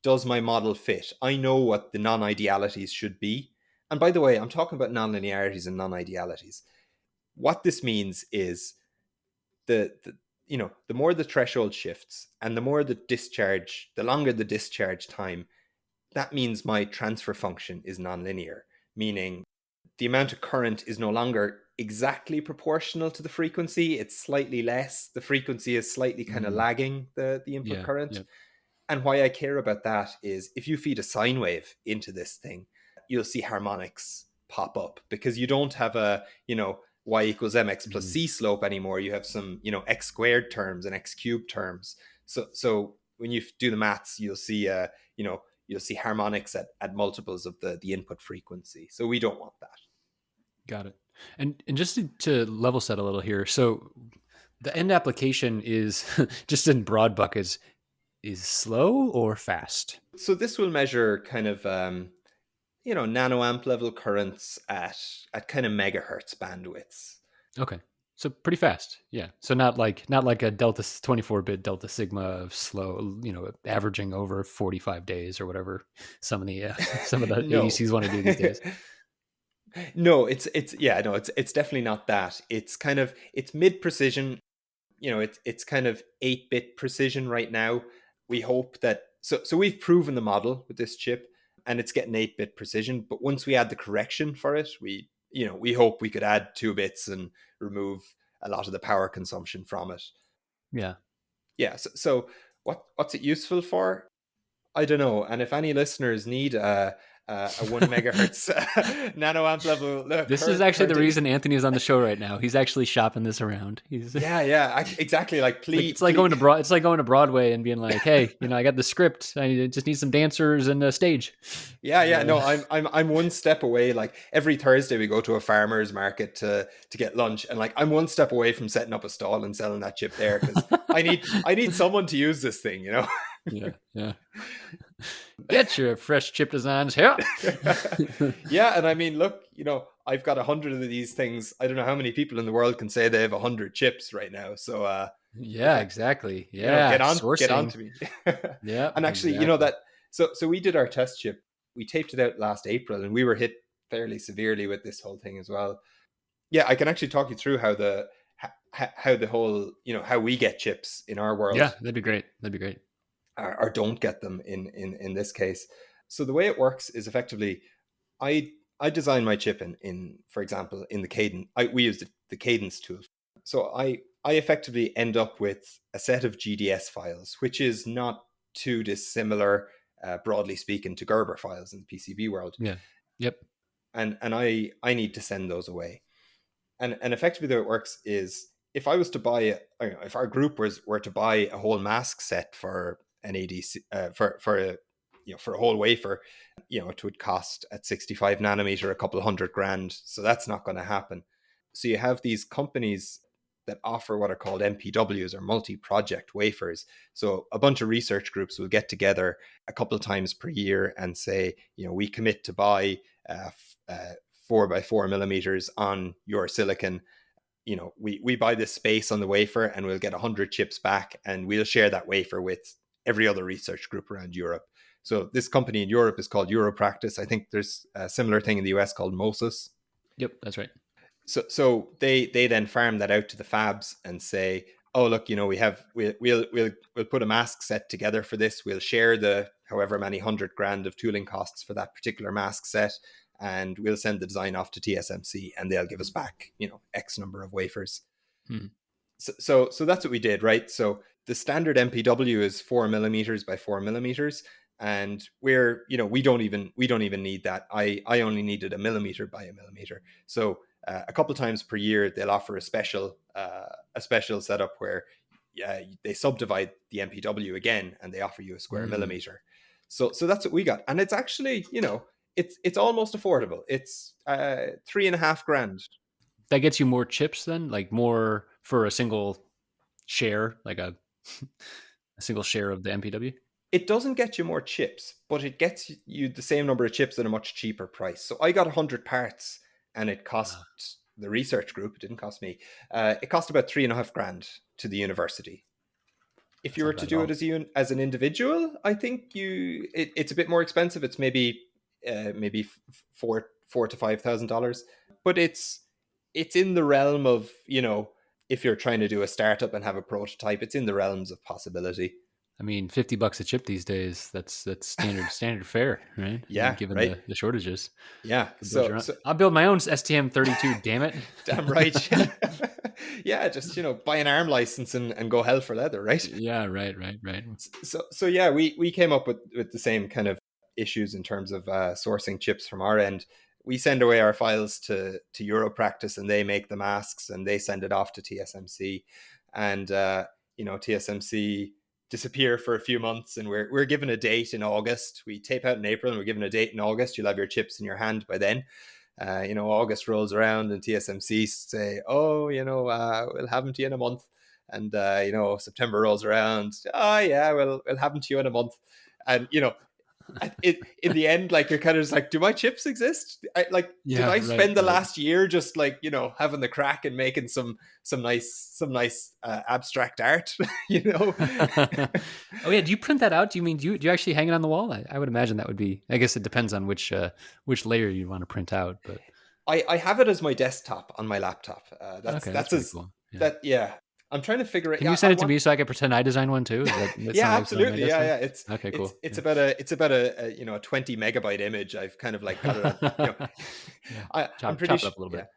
does my model fit? I know what the non-idealities should be, and by the way, I'm talking about nonlinearities and non-idealities. What this means is the the more the threshold shifts and the more the longer the discharge time, that means my transfer function is nonlinear, meaning the amount of current is no longer exactly proportional to the frequency. It's slightly less. The frequency is slightly kind of Mm, lagging the input yeah. current. Yeah. And why I care about that is if you feed a sine wave into this thing, you'll see harmonics pop up because you don't have a, y equals mx plus Mm, c slope anymore. You have some, x squared terms and x cubed terms. So when you do the maths, you'll see harmonics at multiples of the input frequency. So we don't want that. got it. And just to level set a little here, so the end application is just in broad buckets is slow or fast. So this will measure kind of nanoamp level currents at kind of megahertz bandwidths. Okay. So pretty fast. Yeah. So not like a delta 24-bit delta sigma of slow, averaging over 45 days or whatever some of the some of the No. ADCs want to do these days. No, it's definitely not that. It's kind of it's mid precision. It's kind of 8-bit precision right now. We hope that so we've proven the model with this chip and it's getting 8-bit precision, but once we add the correction for it, we hope we could add 2 bits and remove a lot of the power consumption from it. Yeah. Yeah, so what's it useful for? I don't know. And if any listeners need a 1 megahertz nanoamp level This is actually current the ADC, reason Anthony is on the show right now. He's actually shopping this around. He's yeah, exactly. Like, like please, please. it's like going to Broadway and being like, "Hey, I got the script. I just need some dancers and a stage." Yeah. Uh, No, I'm one step away. Like every Thursday, we go to a farmer's market to get lunch, and like I'm one step away from setting up a stall and selling that chip there because I need someone to use this thing. yeah, yeah. Get your fresh chip designs here. Yeah, and I mean, look, I've got 100 of these things. I don't know how many people in the world can say they have 100 chips right now. So Yeah, yeah, exactly. Yeah, get on sourcing. to me. Yeah, And actually, exactly. that so we did our test chip. We taped it out last April, and we were hit fairly severely with this whole thing as well. Yeah, I can actually talk you through how the whole how we get chips in our Yeah, world, that'd be great. That'd be great. or don't get them in this case. So the way it works is effectively, I design my chip in for example in the Cadence. We use the Cadence tool. So I effectively end up with a set of GDS files, which is not too dissimilar, broadly speaking, to Gerber files in the PCB world. Yeah. Yep. And I need to send those away. And effectively, the way it works is if I was to buy, if our group were to buy a whole mask set for an ADC, for a whole wafer, it would cost at 65 nanometer a couple hundred grand. So that's not going to happen. So you have these companies that offer what are called MPWs, or multi-project wafers. So a bunch of research groups will get together a couple of times per year and say, we commit to buy 4 by 4 millimeters on your silicon. We buy this space on the wafer and we'll get 100 chips back, and we'll share that wafer with every other research group around Europe. So this company in Europe is called Europractice. I think there's a similar thing in the US called Moses. Yep. That's right. So they then farm that out to the fabs and say, oh look, we'll put a mask set together for this. We'll share the however many 100 grand of tooling costs for that particular mask set, and we'll send the design off to TSMC, and they'll give us back X number of wafers. Hmm. So that's what we did, right? So the standard MPW is 4 millimeters by 4 millimeters, and we don't even need that. I only needed a millimeter by a millimeter. So a couple times per year they'll offer a special setup where they subdivide the MPW again, and they offer you a square Mm. millimeter. So that's what we got, and it's actually it's almost affordable. It's 3.5 grand. That gets you more chips then, like more for a single share, like a single share of the MPW. It doesn't get you more chips, but it gets you the same number of chips at a much cheaper price. So I got 100 parts, and it cost Ah, the research group, it didn't cost me, it cost about 3.5 grand to the university. If that's you were not to bad at do it all. as an individual, I think it's a bit more expensive. It's maybe $4,000 to $5,000. But it's in the realm of, if you're trying to do a startup and have a prototype, it's in the realms of possibility. I mean, $50 a chip these days, that's standard fare, right? I mean, Yeah, given right. the shortages. Yeah. Can build So your own. so I'll build my own STM32, damn it. damn right. Yeah. Yeah, just buy an arm license and go hell for leather, right? Yeah, right. So yeah, we came up with the same kind of issues in terms of sourcing chips from our end. We send away our files to Europractice, and they make the masks, and they send it off to TSMC, and TSMC disappear for a few months, and we're given a date in August. We tape out in April, and we're given a date in August. You'll have your chips in your hand by then. August rolls around, and TSMC say, "Oh, we'll have them to you in a month." And September rolls around. Oh yeah, we'll have them to you in a month. And in the end, like, you're kind of just like, do my chips exist? Did Yeah, I right. spend the last year just like having the crack and making some nice abstract art? Oh yeah, do you print that out? Do you actually hang it on the wall? I would imagine that would be. I guess it depends on which layer you want to print out, but I have it as my desktop on my laptop. That's okay, that's that's pretty as cool. Yeah. that yeah. I'm trying to figure it. Can you Yeah, send it to me so I can pretend I designed one too? That yeah, sound like something I absolutely. just Yeah, done? yeah. Okay, cool. It's Yeah. about a 20 megabyte image. I've kind of like got it on. Yeah. I'm Chop pretty it sure. up a little Yeah, bit.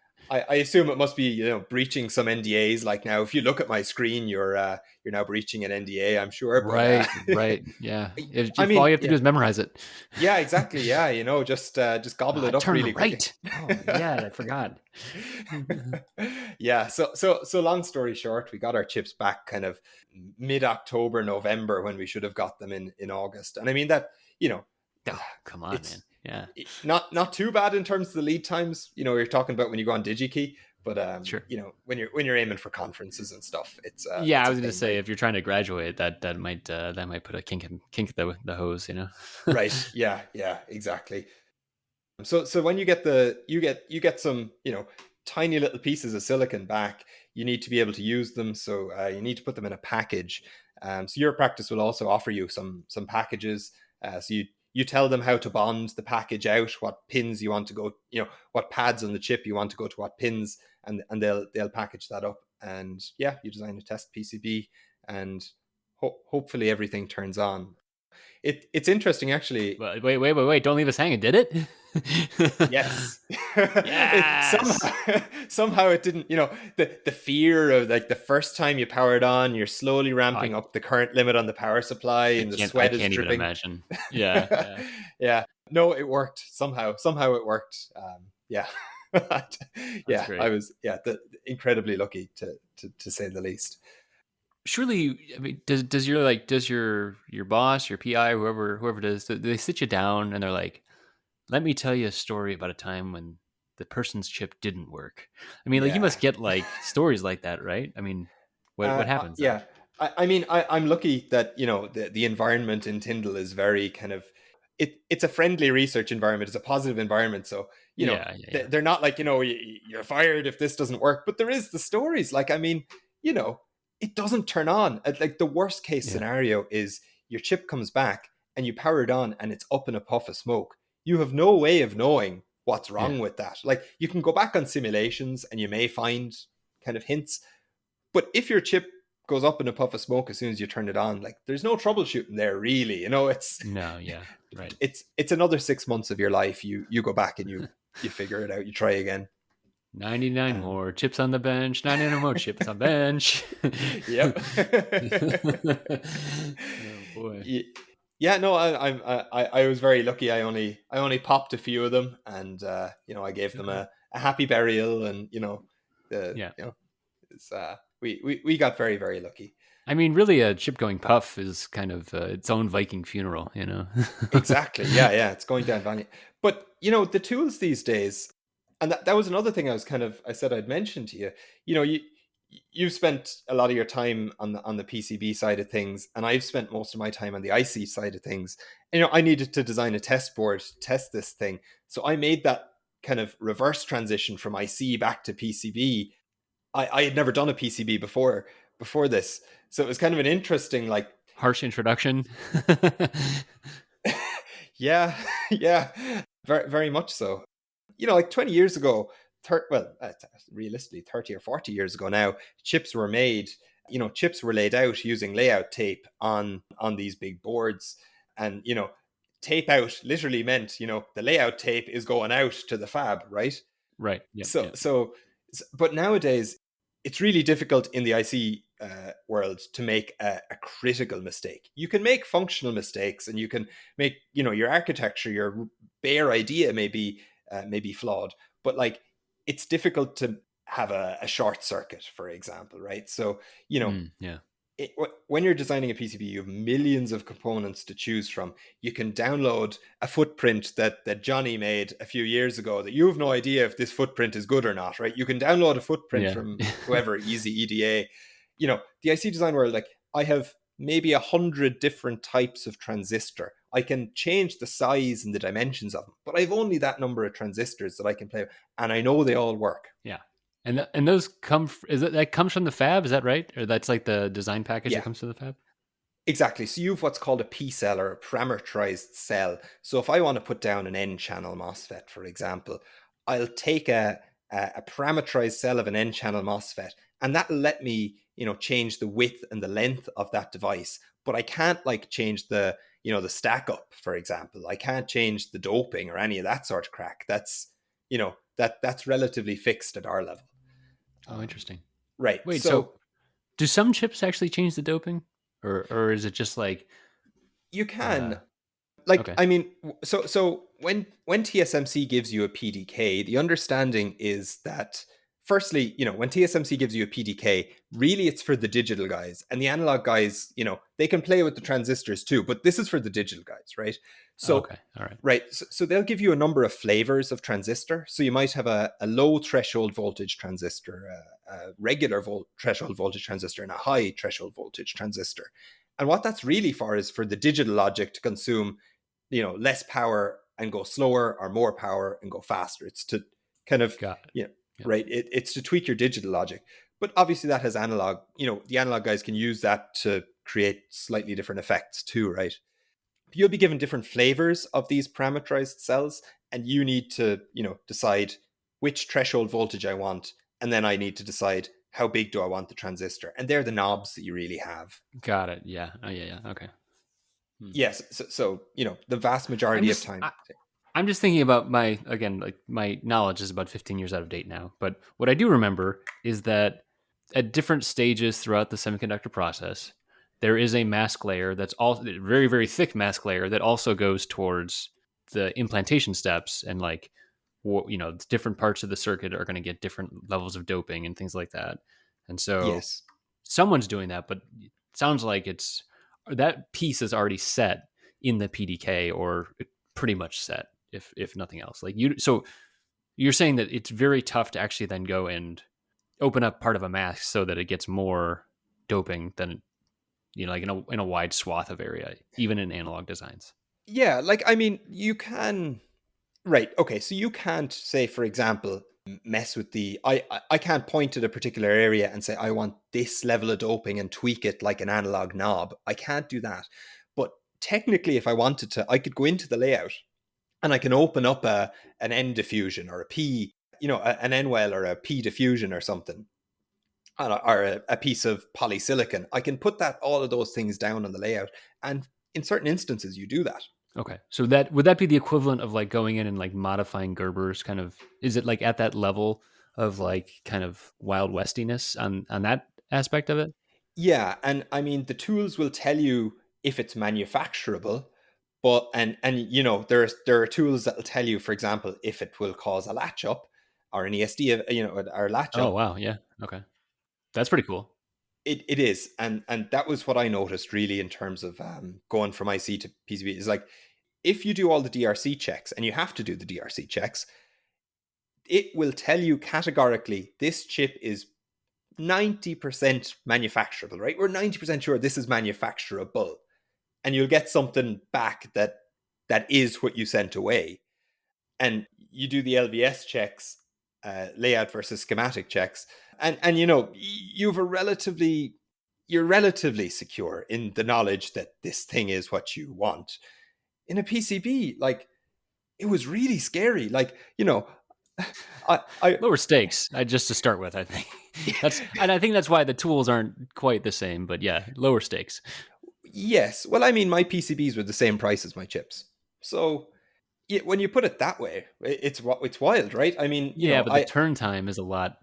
I assume it must be breaching some NDAs. Like, now, if you look at my screen, you're now breaching an NDA, I'm sure. But Right. Yeah. I All you mean, have to do yeah, is memorize it. yeah, exactly. Yeah, just gobble it up Turn really quickly. right. Oh yeah, I forgot. Yeah. So long story short, we got our chips back kind of mid October, November, when we should have got them in August. And I mean that, you know, Oh, come on, man. it's Yeah, not too bad in terms of the lead times. You're talking about when you go on DigiKey, but sure. when you're aiming for conferences and stuff, Yeah, it's I a was gonna thing, say right? if you're trying to graduate, that might put a kink the hose, Right. Yeah. Yeah. Exactly. So when you get some tiny little pieces of silicon back, you need to be able to use them. So you need to put them in a package. So your practice will also offer you some packages. So you tell them how to bond the package out, what pins you want to go, what pads on the chip you want to go to what pins, and they'll package that up. And yeah, you design a test PCB, and hopefully everything turns on. It's interesting, actually. But wait! Don't leave us hanging. Did it? Yes. Yes. Somehow it didn't, the fear of, like, the first time you power it on, you're slowly I ramping up the current limit on the power supply, I and the I sweat is can't even dripping. imagine. Yeah, yeah. Yeah. No, it worked somehow it worked. Yeah. That's Yeah, I great. was, incredibly lucky, to say the least. Surely, I mean, does your boss, your PI, whoever it is, do they sit you down and they're like, let me tell you a story about a time when the person's chip didn't work. I mean, like, you Yeah. must get like stories like that, right? I mean, what happens then? Yeah. I mean, I'm lucky that the environment in Tyndall is very kind of, it's a friendly research environment. It's a positive environment. So Yeah, yeah, they're not like, you're fired if this doesn't work. But there is the stories. Like, I mean, you know, it doesn't turn on. Like, the worst case yeah, scenario is your chip comes back and you power it on and it's up in a puff of smoke. You have no way of knowing what's yeah, wrong with that. Like, you can go back on simulations and you may find kind of hints, but if your chip goes up in a puff of smoke as soon as you turn it on, like, there's no troubleshooting there, really. It's no, yeah, right. it's another 6 months of your life. You go back and you figure it out. You try again. 99 Um, more chips on the bench. 99 more chips on bench. yep. Oh boy. Yeah. No, I was very lucky. I only popped a few of them, and I gave them Okay. a happy burial, and the Yeah. it's, we got very, very lucky. I mean, really, a chip going puff is kind of its own Viking funeral. Exactly. Yeah, yeah. It's going down value. But the tools these days, and that was another thing I said I'd mention to you. You've spent a lot of your time on the PCB side of things, and I've spent most of my time on the IC side of things. And, I needed to design a test board to test this thing. So I made that kind of reverse transition from IC back to PCB. I had never done a PCB before this. So it was kind of an interesting, like, Harsh introduction. yeah, yeah, very, very much so. like 20 years ago, realistically 30 or 40 years ago now, chips were made, chips were laid out using layout tape on these big boards. And, tape out literally meant, the layout tape is going out to the fab, right? Right. Yep. So, Yep. but nowadays, it's really difficult in the IC world to make a critical mistake. You can make functional mistakes, and you can make, your architecture, your bare idea may be flawed, but like it's difficult to have a short circuit, for example, right? So, Yeah. when you're designing a PCB, you have millions of components to choose from. You can download a footprint that Johnny made a few years ago that you have no idea if this footprint is good or not, right? You can download a footprint Yeah. from whoever, Easy EDA. The IC design world, like I have maybe 100 different types of transistor. I can change the size and the dimensions of them, but I've only that number of transistors that I can play with, and I know they all work. Yeah. And those that comes from the fab, is that right? Or that's like the design package that Yeah. comes to the fab? Exactly. So you have what's called a P cell, or a parameterized cell. So if I want to put down an N-channel MOSFET, for example, I'll take a parameterized cell of an N-channel MOSFET, and that'll let me, change the width and the length of that device. But I can't like change the stack up, for example. I can't change the doping or any of that sort of crack. That's, that's relatively fixed at our level. Oh, interesting. Right. Wait, So so do some chips actually change the doping, or is it just like you uh can. Like, okay. I mean, so when TSMC gives you a PDK, the understanding is that firstly, when TSMC gives you a PDK, really it's for the digital guys, and the analog guys, they can play with the transistors too, but this is for the digital guys, right? So Okay. All right. right, so they'll give you a number of flavors of transistor. So you might have a low threshold voltage transistor, a regular threshold voltage transistor, and a high threshold voltage transistor. And what that's really for is for the digital logic to consume, less power and go slower, or more power and go faster. It's to kind of, Got it. you know, Yep. right. It's to tweak your digital logic. But obviously that has analog, the analog guys can use that to create slightly different effects too, right? You'll be given different flavors of these parameterized cells, and you need to, decide which threshold voltage I want. And then I need to decide how big do I want the transistor. And they're the knobs that you really have. Got it. Yeah. Oh, yeah. Yeah. Okay. Hmm. Yes. So, the vast I'm majority of just time. I'm just thinking about my knowledge is about 15 years out of date now. But what I do remember is that at different stages throughout the semiconductor process, there is a mask layer that's all very, very thick mask layer that also goes towards the implantation steps, and like, different parts of the circuit are going to get different levels of doping and things like that. And so Yes. someone's doing that, but it sounds like that piece is already set in the PDK, or pretty much set, if nothing else. So you're saying that it's very tough to actually then go and open up part of a mask so that it gets more doping than, like in a wide swath of area, even in analog designs. Yeah. Like, I mean, you can. Right. Okay. So you can't say, for example, mess with I can't point at a particular area and say, I want this level of doping and tweak it like an analog knob. I can't do that. But technically, if I wanted to, I could go into the layout and I can open up an N diffusion, or a P, an N well, or a P diffusion or something, or a piece of polysilicon. I can put all of those things down on the layout. And in certain instances, you do that. Okay, so that would that be the equivalent of like going in and like modifying Gerber's kind of? Is it like at that level of like kind of Wild Westiness on that aspect of it? Yeah, and I mean the tools will tell you if it's manufacturable, but there are tools that will tell you, for example, if it will cause a latch up, or an ESD, or latch Oh up. wow, yeah, okay, that's pretty cool. It is, and that was what I noticed really in terms of going from IC to PCB. Is like, if you do all the DRC checks, and you have to do the DRC checks, it will tell you categorically this chip is 90% manufacturable, right? We're 90% sure this is manufacturable. And you'll get something back that is what you sent away. And you do the LVS checks, layout versus schematic checks, and you're relatively secure in the knowledge that this thing is what you want. In a PCB, like, it was really scary. Like, I Lower stakes, just to start with. I think and I think that's why the tools aren't quite the same. But yeah, lower stakes. yes. Well, I mean, my PCBs were the same price as my chips. So when you put it that way, it's wild, right? I mean, Yeah, but the turn time is a lot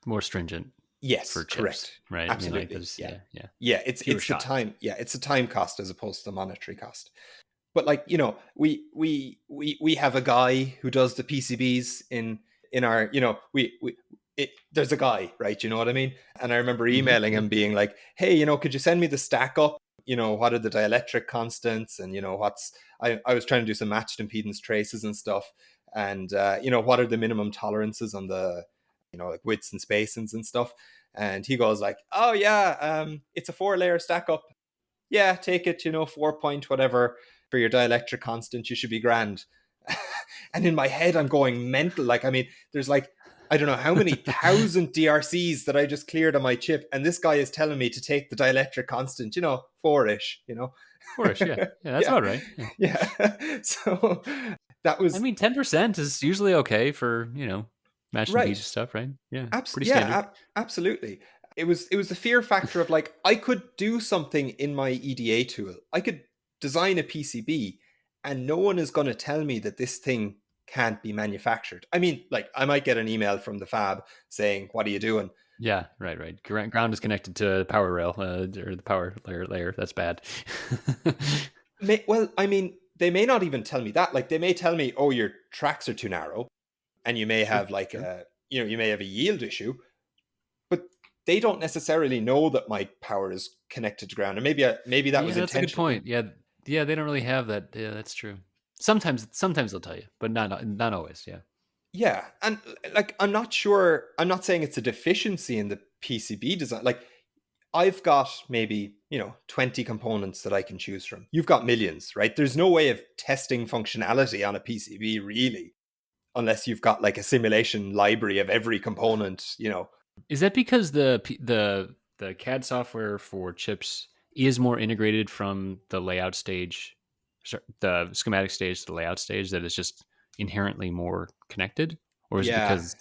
more stringent yes, for chips, correct. right? I mean, like Absolutely. there's Yeah. yeah, Yeah, it's fewer the shots. time. Yeah, it's the time cost as opposed to the monetary cost. But like, we have a guy who does the PCBs in our, there's a guy, right? You know what I mean? And I remember emailing Yeah. him being like, hey, could you send me the stack up? What are the dielectric constants, and I was trying to do some matched impedance traces and stuff, and what are the minimum tolerances on the like widths and spacings and stuff. And he goes like, oh yeah, it's a 4-layer stack up. Yeah, take it, 4 point whatever for your dielectric constant, you should be grand. And in my head, I'm going mental. Like, I mean, there's like, I don't know how many thousand DRCs that I just cleared on my chip. And this guy is telling me to take the dielectric constant, 4-ish. Fourish, yeah, yeah, that's Yeah. about right. Yeah. Yeah. So that I was mean, 10% is usually okay for mashed and peach right. stuff, right? Yeah, pretty standard. Yeah, absolutely. It was the fear factor of like I could do something in my EDA tool. I could design a PCB, and no one is going to tell me that this thing can't be manufactured. I mean, like I might get an email from the fab saying, "What are you doing?" Yeah, right. Ground is connected to the power rail or the power layer. That's bad. Well, I mean, they may not even tell me that. Like they may tell me, "Oh, your tracks are too narrow, and you may True, have like true. you may have a yield issue." But they don't necessarily know that my power is connected to ground, and maybe that Yeah, was that's a good intentional. point. Yeah, yeah, they don't really have that. Yeah, that's true. Sometimes they'll tell you, but not always. Yeah. Yeah, and like I'm not sure. I'm not saying it's a deficiency in the PCB design. Like I've got maybe 20 components that I can choose from. You've got millions, right? There's no way of testing functionality on a PCB really, unless you've got like a simulation library of every component. Is that because the CAD software for chips is more integrated from the layout stage, the schematic stage to the layout stage, that it's just inherently more connected, or is it Yeah, because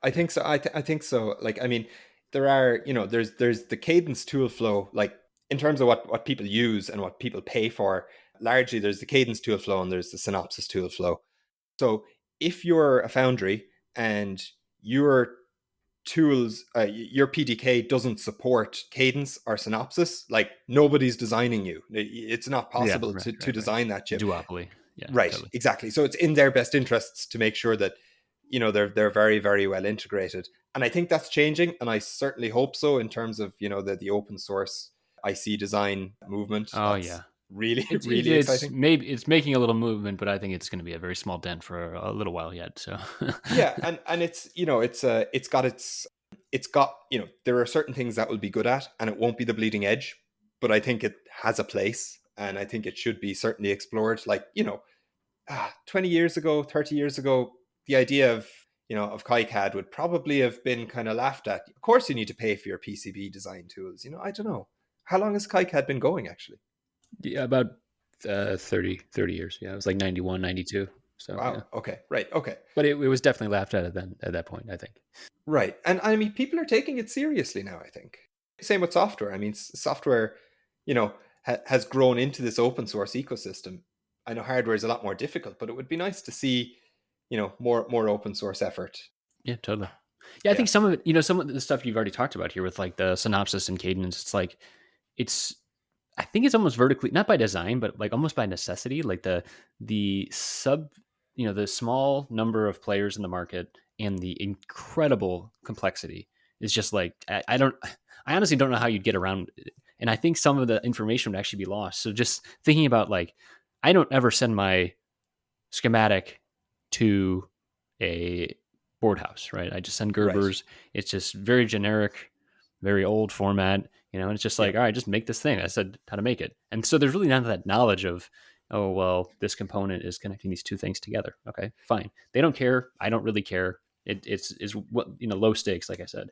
I think so. I think so. Like, I mean, there are, there's the cadence tool flow, like in terms of what people use and what people pay for. Largely, there's the cadence tool flow and there's the synopsis tool flow. So if you're a foundry and your tools, your PDK doesn't support cadence or synopsis, like nobody's designing you. It's not yeah, possible to right. design that chip. Duopoly? Yeah, Right, totally. exactly. So it's in their best interests to make sure that they're very very well integrated, and I think that's changing, and I certainly hope so in terms of the open source IC design movement. Oh That's yeah, really really it's exciting. maybe it's making a little movement, but I think it's going to be a very small dent for a little while yet. So Yeah, and it's got there are certain things that will be good at, and it won't be the bleeding edge, but I think it has a place, and I think it should be certainly explored. Like 20 years ago, 30 years ago, the idea of KiCad would probably have been kind of laughed at. Of course, you need to pay for your PCB design tools. I don't know. How long has KiCad been going, actually? yeah, about 30 years. Yeah, it was like 91, 92. So yeah, Wow. Okay. Right. Okay. but it was definitely laughed at then at that point, I think. Right. And I mean, people are taking it seriously now, I think. Same with software. I mean, software, has grown into this open source ecosystem. I know hardware is a lot more difficult, but it would be nice to see, more open source effort. Yeah, totally. Yeah, I Yeah. think some of it, some of the stuff you've already talked about here with like the synopsis and cadence, it's like it's I think it's almost vertically, not by design, but like almost by necessity. Like the sub, the small number of players in the market and the incredible complexity is just like I honestly don't know how you'd get around it. And I think some of the information would actually be lost. So just thinking about like, I don't ever send my schematic to a board house, right? I just send Right. Gerbers. It's just very generic, very old format, and it's just Yeah. like, all right, just make this thing. I said how to make it. And so there's really not that knowledge of, oh, well, this component is connecting these two things together. Okay, fine. They don't care. I don't really care. It's what, low stakes, like I said.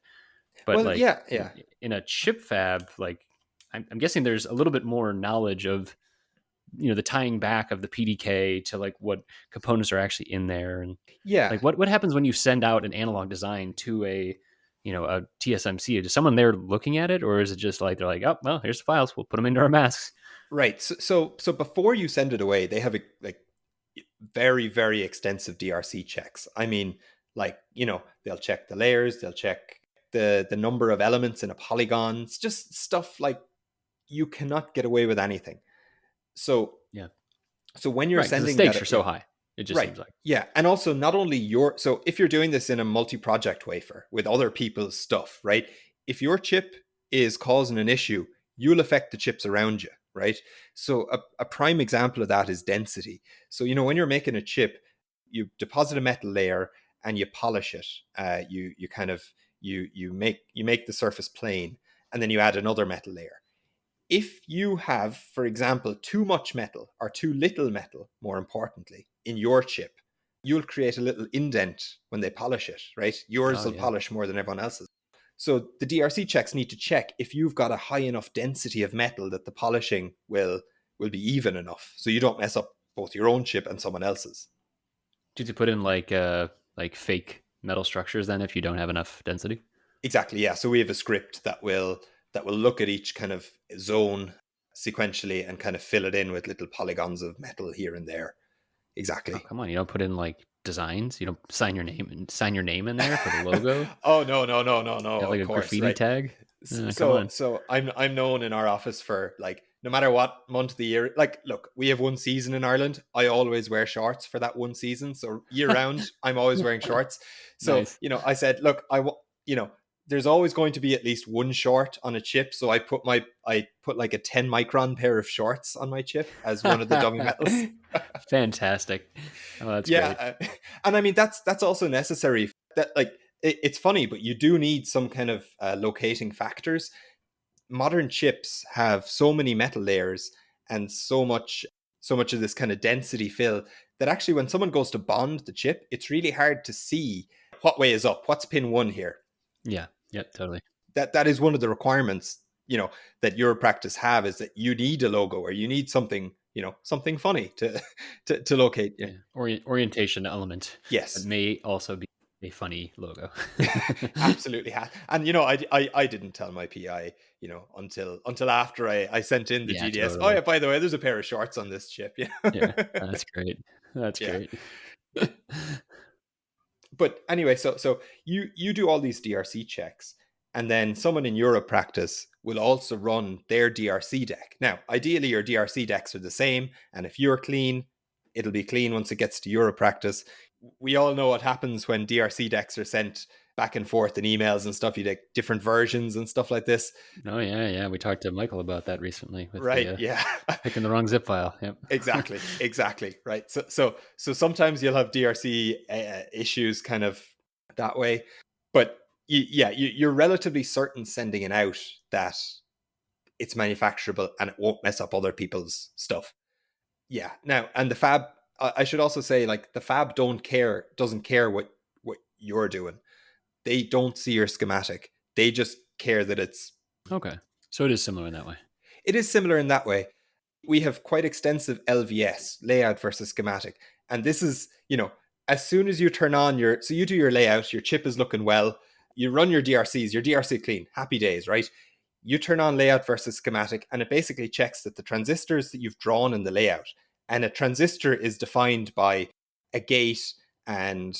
But Well, like yeah. Yeah. in a chip fab, like I'm guessing there's a little bit more knowledge of the tying back of the PDK to like what components are actually in there, and Yeah. like what happens when you send out an analog design to a TSMC? Is someone there looking at it, or is it just like they're like, oh well, here's the files, we'll put them into our masks? Right. So before you send it away, they have like very, very extensive DRC checks. I mean, like, they'll check the layers, they'll check the number of elements in a polygon. It's just stuff like you cannot get away with anything. So Yeah, so when you're right. Because the sending stakes that, are so high. It just right. seems like. Yeah. And also not only so if you're doing this in a multi-project wafer with other people's stuff, right? If your chip is causing an issue, you'll affect the chips around you, right? So a prime example of that is density. So, when you're making a chip, you deposit a metal layer and you polish it. You kind of you make the surface plane, and then you add another metal layer. If you have, for example, too much metal or too little metal, more importantly, in your chip, you'll create a little indent when they polish it, right? Yours Oh will yeah. polish more than everyone else's. So the DRC checks need to check if you've got a high enough density of metal that the polishing will be even enough, so you don't mess up both your own chip and someone else's. Did you put in like fake metal structures then if you don't have enough density? Exactly, yeah. So we have a script that will look at each kind of zone sequentially and kind of fill it in with little polygons of metal here and there. Oh Exactly. come on, you don't put in like designs. You don't sign your name in there, put a logo, Oh, no, no, no, no, no, have like of a course, graffiti right. tag. Come So on. so I'm known in our office for, like, no matter what month of the year, like, look, we have one season in Ireland. I always wear shorts for that one season. So year round, I'm always wearing shorts. So, Nice. I said, look, there's always going to be at least one short on a chip. So I put like a 10 micron pair of shorts on my chip as one of the dummy metals. Fantastic. Oh, that's great. Yeah, and I mean that's also necessary. That, like, it's funny, but you do need some kind of locating factors. Modern chips have so many metal layers and so much of this kind of density fill that actually when someone goes to bond the chip, it's really hard to see what way is up, what's pin 1 here. Yeah. Yep. Totally. That is one of the requirements, that your practice have, is that you need a logo, or you need something, something funny to to locate. Yeah. Yeah. Orientation element that Yes. may also be a funny logo. Absolutely. And I didn't tell my PI, until after I sent in the Yeah. GDS. Oh Totally. yeah, by the way, there's a pair of shorts on this chip. Yeah. That's great. That's Yeah. great. But anyway, so you do all these DRC checks, and then someone in your practice will also run their DRC deck. Now, ideally, your DRC decks are the same, and if you're clean, it'll be clean once it gets to your practice. We all know what happens when DRC decks are sent back and forth in emails and stuff. You get different versions and stuff like this. Oh yeah, yeah. We talked to Michael about that recently with Right? the Yeah. picking the wrong zip file. Yep. Exactly. Right. So sometimes you'll have DRC issues kind of that way, but you're relatively certain sending it out that it's manufacturable and it won't mess up other people's stuff. Yeah. Now, and the fab, I should also say, like, the fab doesn't care what you're doing. They don't see your schematic. They just care that Okay. So it is similar in that way. it is similar in that way. We have quite extensive LVS, layout versus schematic. And this is, as soon as you turn on so you do your layout, your chip is looking well, you run your DRCs, your DRC clean, happy days, right? You turn on layout versus schematic, and it basically checks that the transistors that you've drawn in the layout, and a transistor is defined by a gate and,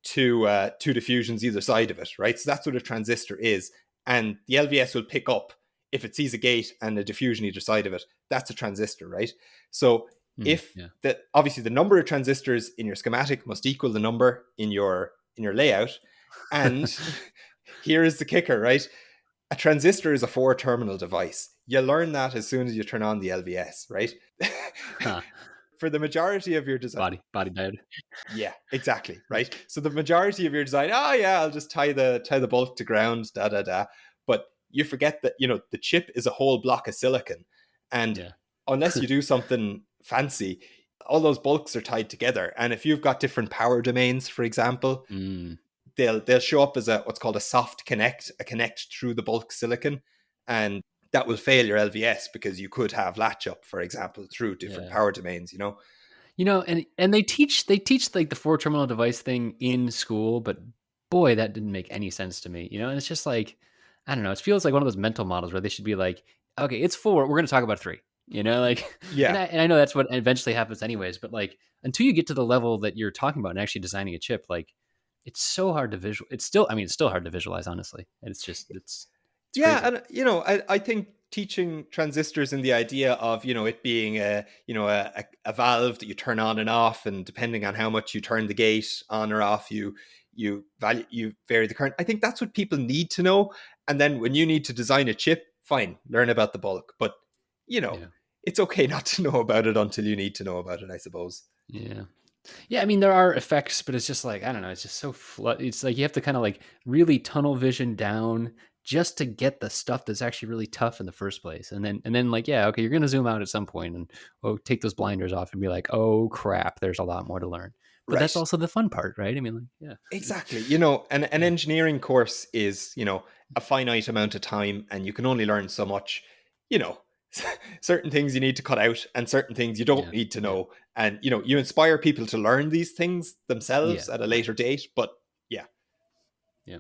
two diffusions either side of it, right? So that's what a transistor is. And the LVS will pick up if it sees a gate and a diffusion either side of it. That's a transistor, right? So if Yeah. obviously the number of transistors in your schematic must equal the number in your layout. And here is the kicker, right? A transistor is a 4-terminal device. You learn that as soon as you turn on the LVS, right? Huh. For the majority of your design. Body diode. Yeah, exactly, right? So the majority of your design, oh yeah, I'll just tie the bulk to ground, da da da. But you forget that, the chip is a whole block of silicon, and Yeah. unless you do something fancy, all those bulks are tied together. And if you've got different power domains, for example, Mm. they'll show up as what's called a soft connect, a connect through the bulk silicon, and that will fail your LVS because you could have latch up, for example, through different Yeah. power domains, you know? And they teach like the 4 terminal device thing in school, but boy, that didn't make any sense to me. And it's just like, I don't know, it feels like one of those mental models where they should be like, okay, it's 4, we're going to talk about 3. Like, and Yeah. I know that's what eventually happens anyways, but like until you get to the level that you're talking about and actually designing a chip, like it's so hard to visual. It's still hard to visualize, honestly. And it's Yeah, crazy. and I think teaching transistors and the idea of it being a valve that you turn on and off, and depending on how much you turn the gate on or off, you vary the current. I think that's what people need to know. And then when you need to design a chip, fine, learn about the bulk. But you know, Yeah. it's okay not to know about it until you need to know about it, I suppose. Yeah. Yeah, I mean there are effects, but it's just like I don't know. It's just so it's like you have to kind of like really tunnel vision down just to get the stuff that's actually really tough in the first place, and then like yeah, okay, you're gonna zoom out at some point and take those blinders off and be like, oh crap, there's a lot more to learn. But that's Right. also the fun part, right? I mean, like yeah, Exactly. An yeah, engineering course is, a finite amount of time, and you can only learn so much. You know, certain things you need to cut out and certain things you don't yeah, need to yeah, know. And, you inspire people to learn these things themselves yeah, at a right, later date. But yeah, yeah.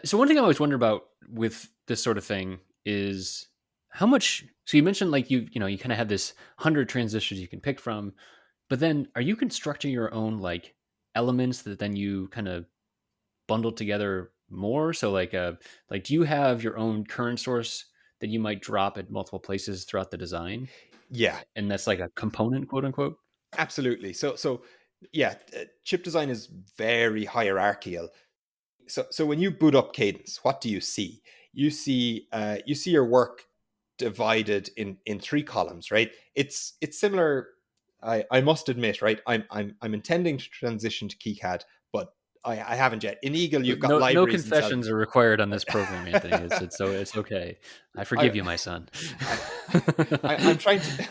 So one thing I always wonder about with this sort of thing is how much. So you mentioned like you kind of have this 100 transistors you can pick from. But then are you constructing your own like elements that then you kind of bundle together more? So like do you have your own current source that you might drop at multiple places throughout the design? yeah, And that's like a component, quote unquote? absolutely. So yeah, chip design is very hierarchical. So when you boot up Cadence, what do you see? You see your work divided in three columns, right? It's similar. I must admit, right? I'm intending to transition to KiCad, but I haven't yet. In Eagle, you've got No libraries and cell. confessions are required on this program, Anthony. It's okay. I I, forgive you, my son. I, I'm trying to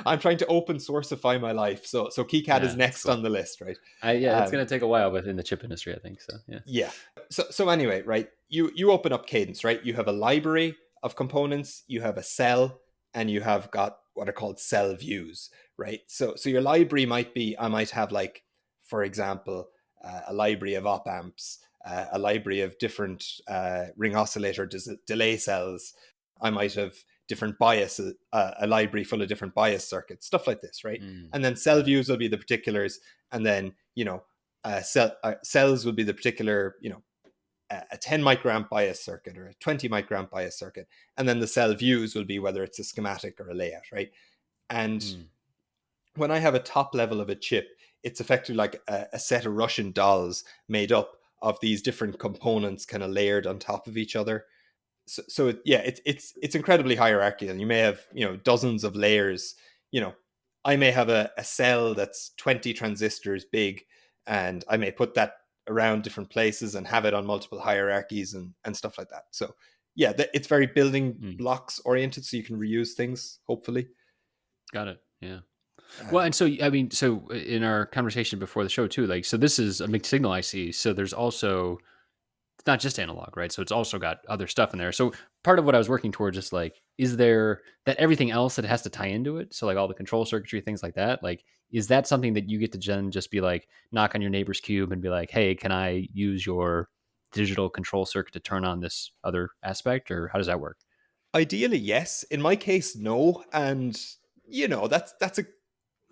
I'm trying to open sourceify my life. So KiCad is Yeah, that's next cool. on the list, right? Yeah, it's Um, gonna take a while within the chip industry, I think. So yeah. Yeah. So anyway, right? You open up Cadence, right? You have a library of components, you have a cell, and you have got what are called cell views, right? So your library might be I might have like, for example, a library of op amps, a library of different ring oscillator delay cells. I might have different biases, a library full of different bias circuits, stuff like this, right? And then cell Got it. views will be the particulars, and then cells would be the particular, a 10 microamp bias circuit or a 20 microamp bias circuit. And then the cell views will be whether it's a schematic or a layout, right? And Mm. when I have a top level of a chip, it's effectively like a set of Russian dolls made up of these different components kind of layered on top of each other. It's incredibly hierarchical. You may have dozens of layers. You know, I may have a cell that's 20 transistors big, and I may put that around different places and have it on multiple hierarchies and stuff like that. So yeah, it's very building Mm. blocks oriented, so you can reuse things. Hopefully, Got it. Yeah. Well, um, and so I mean, so in our conversation before the show too, like, so this is a mixed signal IC. So there's also it's not just analog, right? So it's also got other stuff in there. So part of what I was working towards is like, is there that everything else that has to tie into it? So like all the control circuitry, things like that. Like, is that something that you get to just be like, knock on your neighbor's cube and be like, hey, can I use your digital control circuit to turn on this other aspect, or how does that work? ideally, yes. In my case, no. And that's a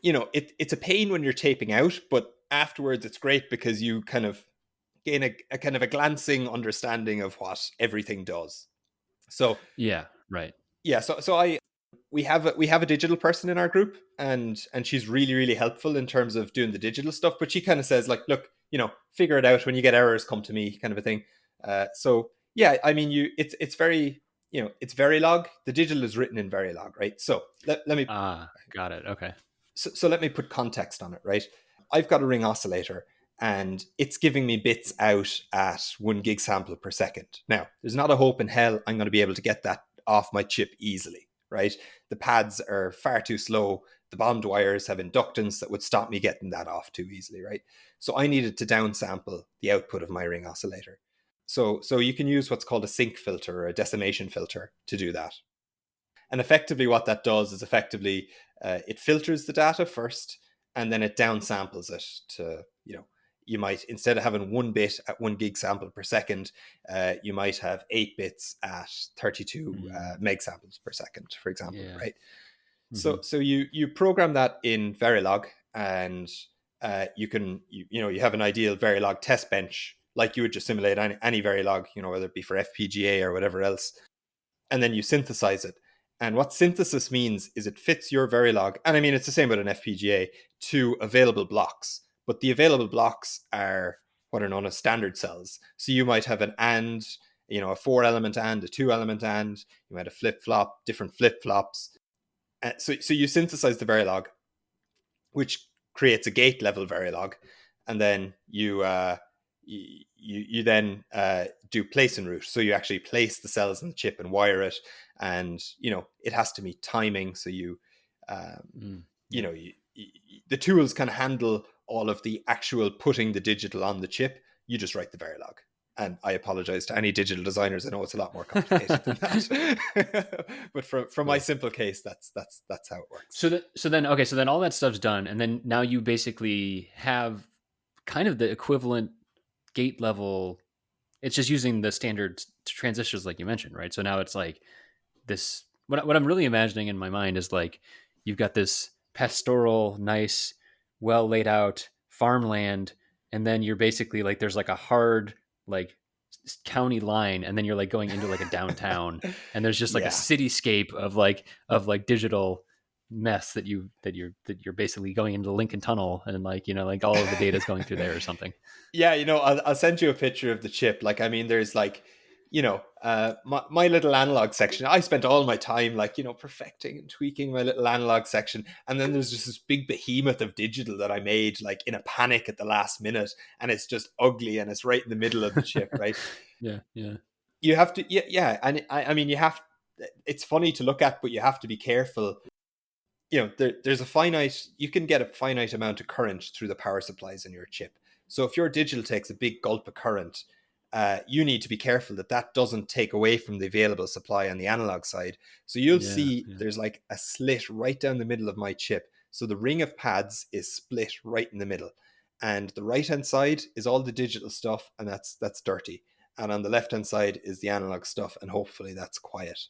it's a pain when you're taping out, but afterwards it's great because you kind of gain a kind of a glancing understanding of what everything does. So Yeah. Right. yeah, so I we have a digital person in our group, and she's really really helpful in terms of doing the digital stuff. But she kind of says like, look, figure it out when you get errors, come to me, kind of a thing. So yeah, I mean, it's very it's Verilog. The digital is written in Verilog, right? So let me Ah, got it. Okay. so let me put context on it, right? I've got a ring oscillator, and it's giving me bits out at 1 gig sample per second. Now, there's not a hope in hell I'm going to be able to get that off my chip easily, right? The pads are far too slow. The bond wires have inductance that would stop me getting that off too easily, right? So I needed to downsample the output of my ring oscillator. So you can use what's called a sync filter or a decimation filter to do that. And effectively what that does is effectively it filters the data first, and then it downsamples it to, you might, instead of having 1 bit at 1 gig sample per second, you might have 8 bits at 32 meg samples per second, for example, Yeah. right? Mm-hmm. So you program that in Verilog, and you have an ideal Verilog test bench, like you would just simulate any Verilog, whether it be for FPGA or whatever else, and then you synthesize it. And what synthesis means is it fits your Verilog, and I mean, it's the same with an FPGA, to available blocks. But the available blocks are what are known as standard cells. So you might have an AND, a 4-element AND, a 2-element AND, you might have flip-flop, different flip-flops. So you synthesize the Verilog, which creates a gate level Verilog, and then you then do place and route. So you actually place the cells in the chip and wire it, and it has to meet timing. So Yeah. the tools can handle all of the actual putting the digital on the chip. You just write the Verilog. And I apologize to any digital designers. I know it's a lot more complicated than that. But from my Cool. simple case, that's how it works. So then all that stuff's done, and then now you basically have kind of the equivalent gate level. It's just using the standard transistors, like you mentioned, right? So now it's like this. What I'm really imagining in my mind is like you've got this pastoral, nice, well laid out farmland, and then you're basically like there's like a hard like county line, and then you're like going into like a downtown, and there's just like a Yeah. cityscape of like digital mess that you're basically going into the Lincoln Tunnel, and like like all of the data is going through there or something. Yeah, I'll send you a picture of the chip. Like, I mean, there's like, my little analog section. I spent all my time like, perfecting and tweaking my little analog section. And then there's just this big behemoth of digital that I made like in a panic at the last minute. And it's just ugly, and it's right in the middle of the chip, right? Yeah, yeah, You have to, yeah. And I mean, it's funny to look at, but you have to be careful. There's you can get a finite amount of current through the power supplies in your chip. So if your digital takes a big gulp of current, you need to be careful that doesn't take away from the available supply on the analog side. So you'll yeah, see yeah. there's like a slit right down the middle of my chip. So the ring of pads is split right in the middle, and the right hand side is all the digital stuff, and that's dirty. And on the left hand side is the analog stuff, and hopefully that's quiet.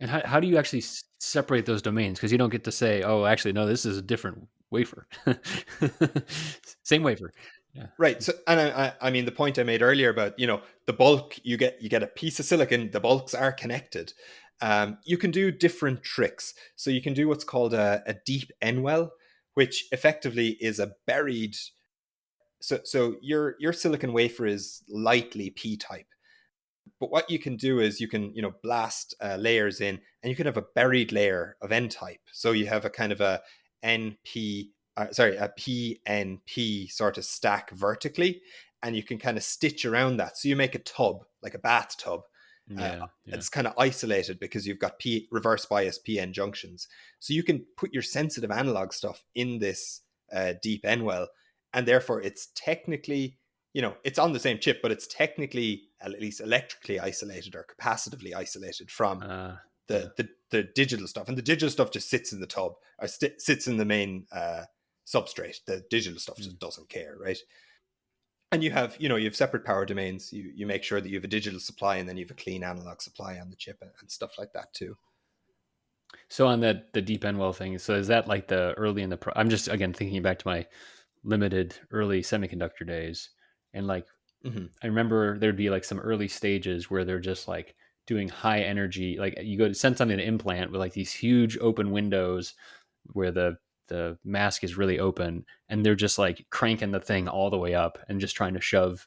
And how do you actually separate those domains? Because you don't get to say, oh, actually, no, this is a different wafer. Same wafer. Yeah. Right. So, and I mean, the point I made earlier about, the bulk, you get a piece of silicon, the bulks are connected. You can do different tricks. So you can do what's called a deep N-well, which effectively is a buried. So your silicon wafer is lightly P-type. But what you can do is you can, blast layers in, and you can have a buried layer of N-type. So you have a kind of a PNP sort of stack vertically, and you can kind of stitch around that. So you make a tub, like a bathtub. Yeah. Yeah. It's kind of isolated because you've got reverse bias PN junctions. So you can put your sensitive analog stuff in this deep N-well, and therefore it's technically, it's on the same chip, but it's technically at least electrically isolated or capacitively isolated from Yeah. the digital stuff. And the digital stuff just sits in the tub, or sits in the main substrate. The digital stuff just doesn't care, right? And you have separate power domains. You make sure that you have a digital supply, and then you have a clean analog supply on the chip, and stuff like that too. So on the deep N well thing, so is that like the early in the I'm just again thinking back to my limited early semiconductor days, and like Mm-hmm. I remember there'd be like some early stages where they're just like doing high energy, like you go to send something to implant with like these huge open windows where the mask is really open, and they're just like cranking the thing all the way up and just trying to shove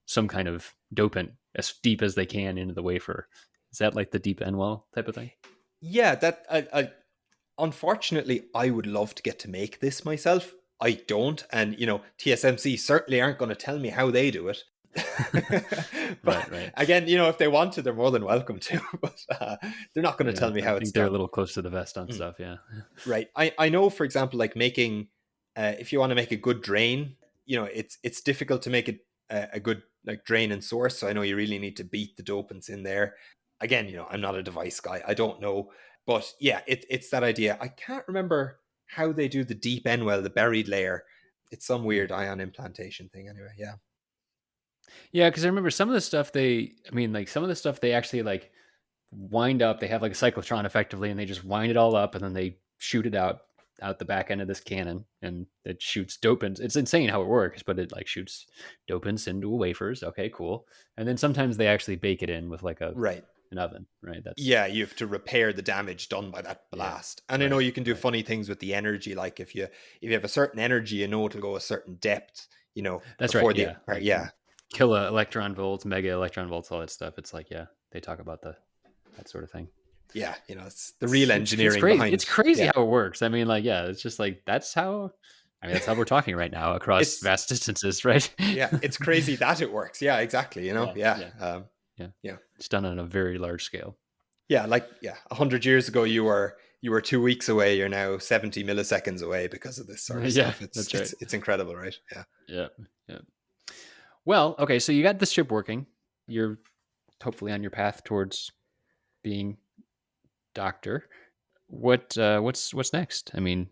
some kind of dopant as deep as they can into the wafer. Is that like the deep N well type of thing? Yeah, that unfortunately, I would love to get to make this myself. I don't, and TSMC certainly aren't going to tell me how they do it. But Right. again, if they want to, they're more than welcome to. But they're not going to Yeah, tell me I how it's think they're a done. little close to the vest on Mm. stuff. Yeah. Right. I know, for example, like making, if you want to make a good drain, it's difficult to make it a good like drain and source. So I know you really need to beat the dopants in there. Again, I'm not a device guy. I don't know. But yeah, it's that idea. I can't remember how they do the deep N well, the buried layer. It's some Hmm. weird ion implantation thing anyway. Yeah. Yeah, because I remember some of the stuff some of the stuff they actually like wind up. They have like a cyclotron effectively, and they just wind it all up, and then they shoot it out the back end of this cannon, and it shoots dopants. It's insane how it works, but it like shoots dopants into wafers. Okay, cool. And then sometimes they actually bake it in with like Right. an oven, right? That's Yeah, you have to repair the damage done by that yeah, blast. And I know right, you can do right. funny things with the energy. Like if you have a certain energy, it'll go a certain depth, That's right. before the Yeah, part. like Yeah. kilo electron volts, mega electron volts, all that stuff. It's like yeah, they talk about that sort of thing. Yeah. It's the real It's engineering crazy. It's behind. crazy Yeah. how it works. I mean, like, yeah, it's just like that's how. I mean, that's how we're talking right now across It's vast distances, right? yeah, it's crazy that it works. Yeah, exactly. Yeah, Yeah. yeah, yeah. Yeah. It's done on a very large scale. Yeah, like 100 years ago you were 2 weeks away, you're now 70 milliseconds away because of this sort of Yeah, stuff. It's that's right. it's it's incredible, right? Yeah. Yeah, yeah. Well, okay, so you got this chip working. You're hopefully on your path towards being doctor. What's next? I mean,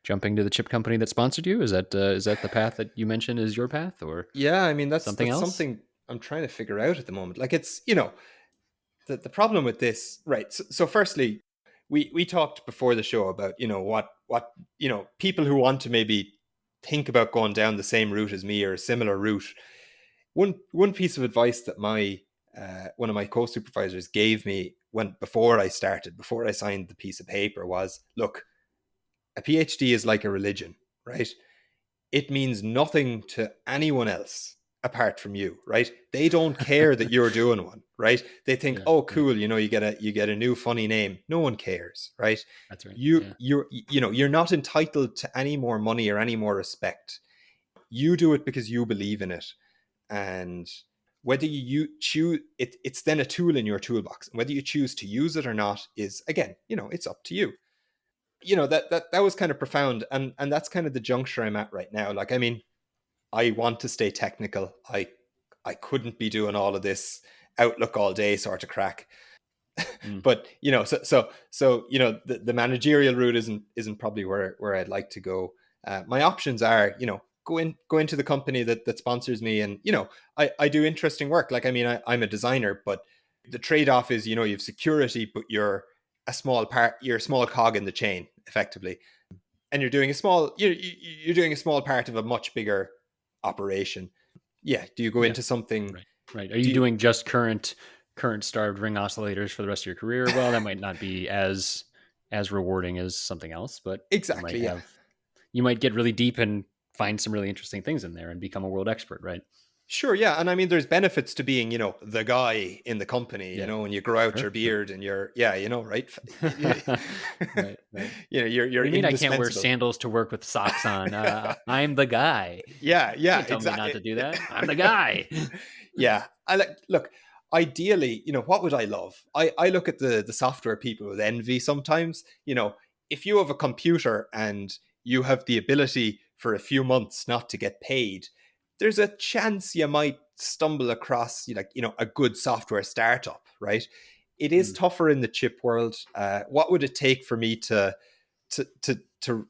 jumping to the chip company that sponsored you, is that the path that you mentioned is your path or Yeah, I mean something that's else? something I'm trying to figure out at the moment. Like it's, the problem with this, right? So firstly, we talked before the show about, what people who want to maybe think about going down the same route as me or a similar route. One piece of advice that my one of my co-supervisors gave me before I signed the piece of paper was, look, a PhD is like a religion, right? It means nothing to anyone else apart from you, right? They don't care that you're doing one, right? They think, Yeah, oh, yeah, cool, you get a new funny name. No one cares, right? that's right. You Yeah, you're not entitled to any more money or any more respect. You do it because you believe in it, and whether you choose it, it's then a tool in your toolbox. And whether you choose to use it or not is, again, it's up to you. That was kind of profound, and that's kind of the juncture I'm at right now. Like, I mean, I want to stay technical. I couldn't be doing all of this Outlook all day sort of crack. mm, But the managerial route isn't probably where I'd like to go. My options are, go into the company that sponsors me, and I do interesting work. Like, I mean, I'm a designer, but the trade-off is, you have security, but you're a small cog in the chain effectively, and you're doing a small part of a much bigger operation. Yeah. Do you go yeah, into something? right, right. Are Do you you, doing just current starved ring oscillators for the rest of your career? Well, that might not be as rewarding as something else, but exactly? Yeah. you might get really deep and find some really interesting things in there and become a world expert, right? Sure, yeah, and I mean, there's benefits to being, the guy in the company. Yeah, When you grow out sure, your sure. beard and yeah, right? Right, right. You're What do you mean I can't wear indispensable. sandals to work with socks on? I'm the guy. Yeah, You yeah, can't tell me not exactly. to do that. I'm the guy. Yeah, I look. Ideally, what would I love? I look at the software people with envy sometimes. If you have a computer and you have the ability for a few months not to get paid, there's a chance you might stumble across, a good software startup, right? It is Mm, tougher in the chip world. What would it take for me to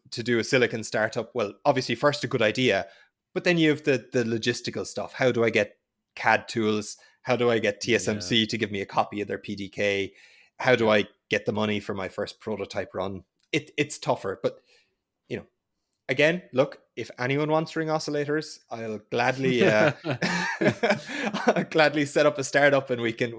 do a silicon startup? Well, obviously, first a good idea, but then you have the logistical stuff. How do I get CAD tools? How do I get yeah. TSMC to give me a copy of their PDK? How do Yep. I get the money for my first prototype run? It's tougher, but you know, again, look, if anyone wants ring oscillators, I'll gladly I'll gladly set up a startup and we can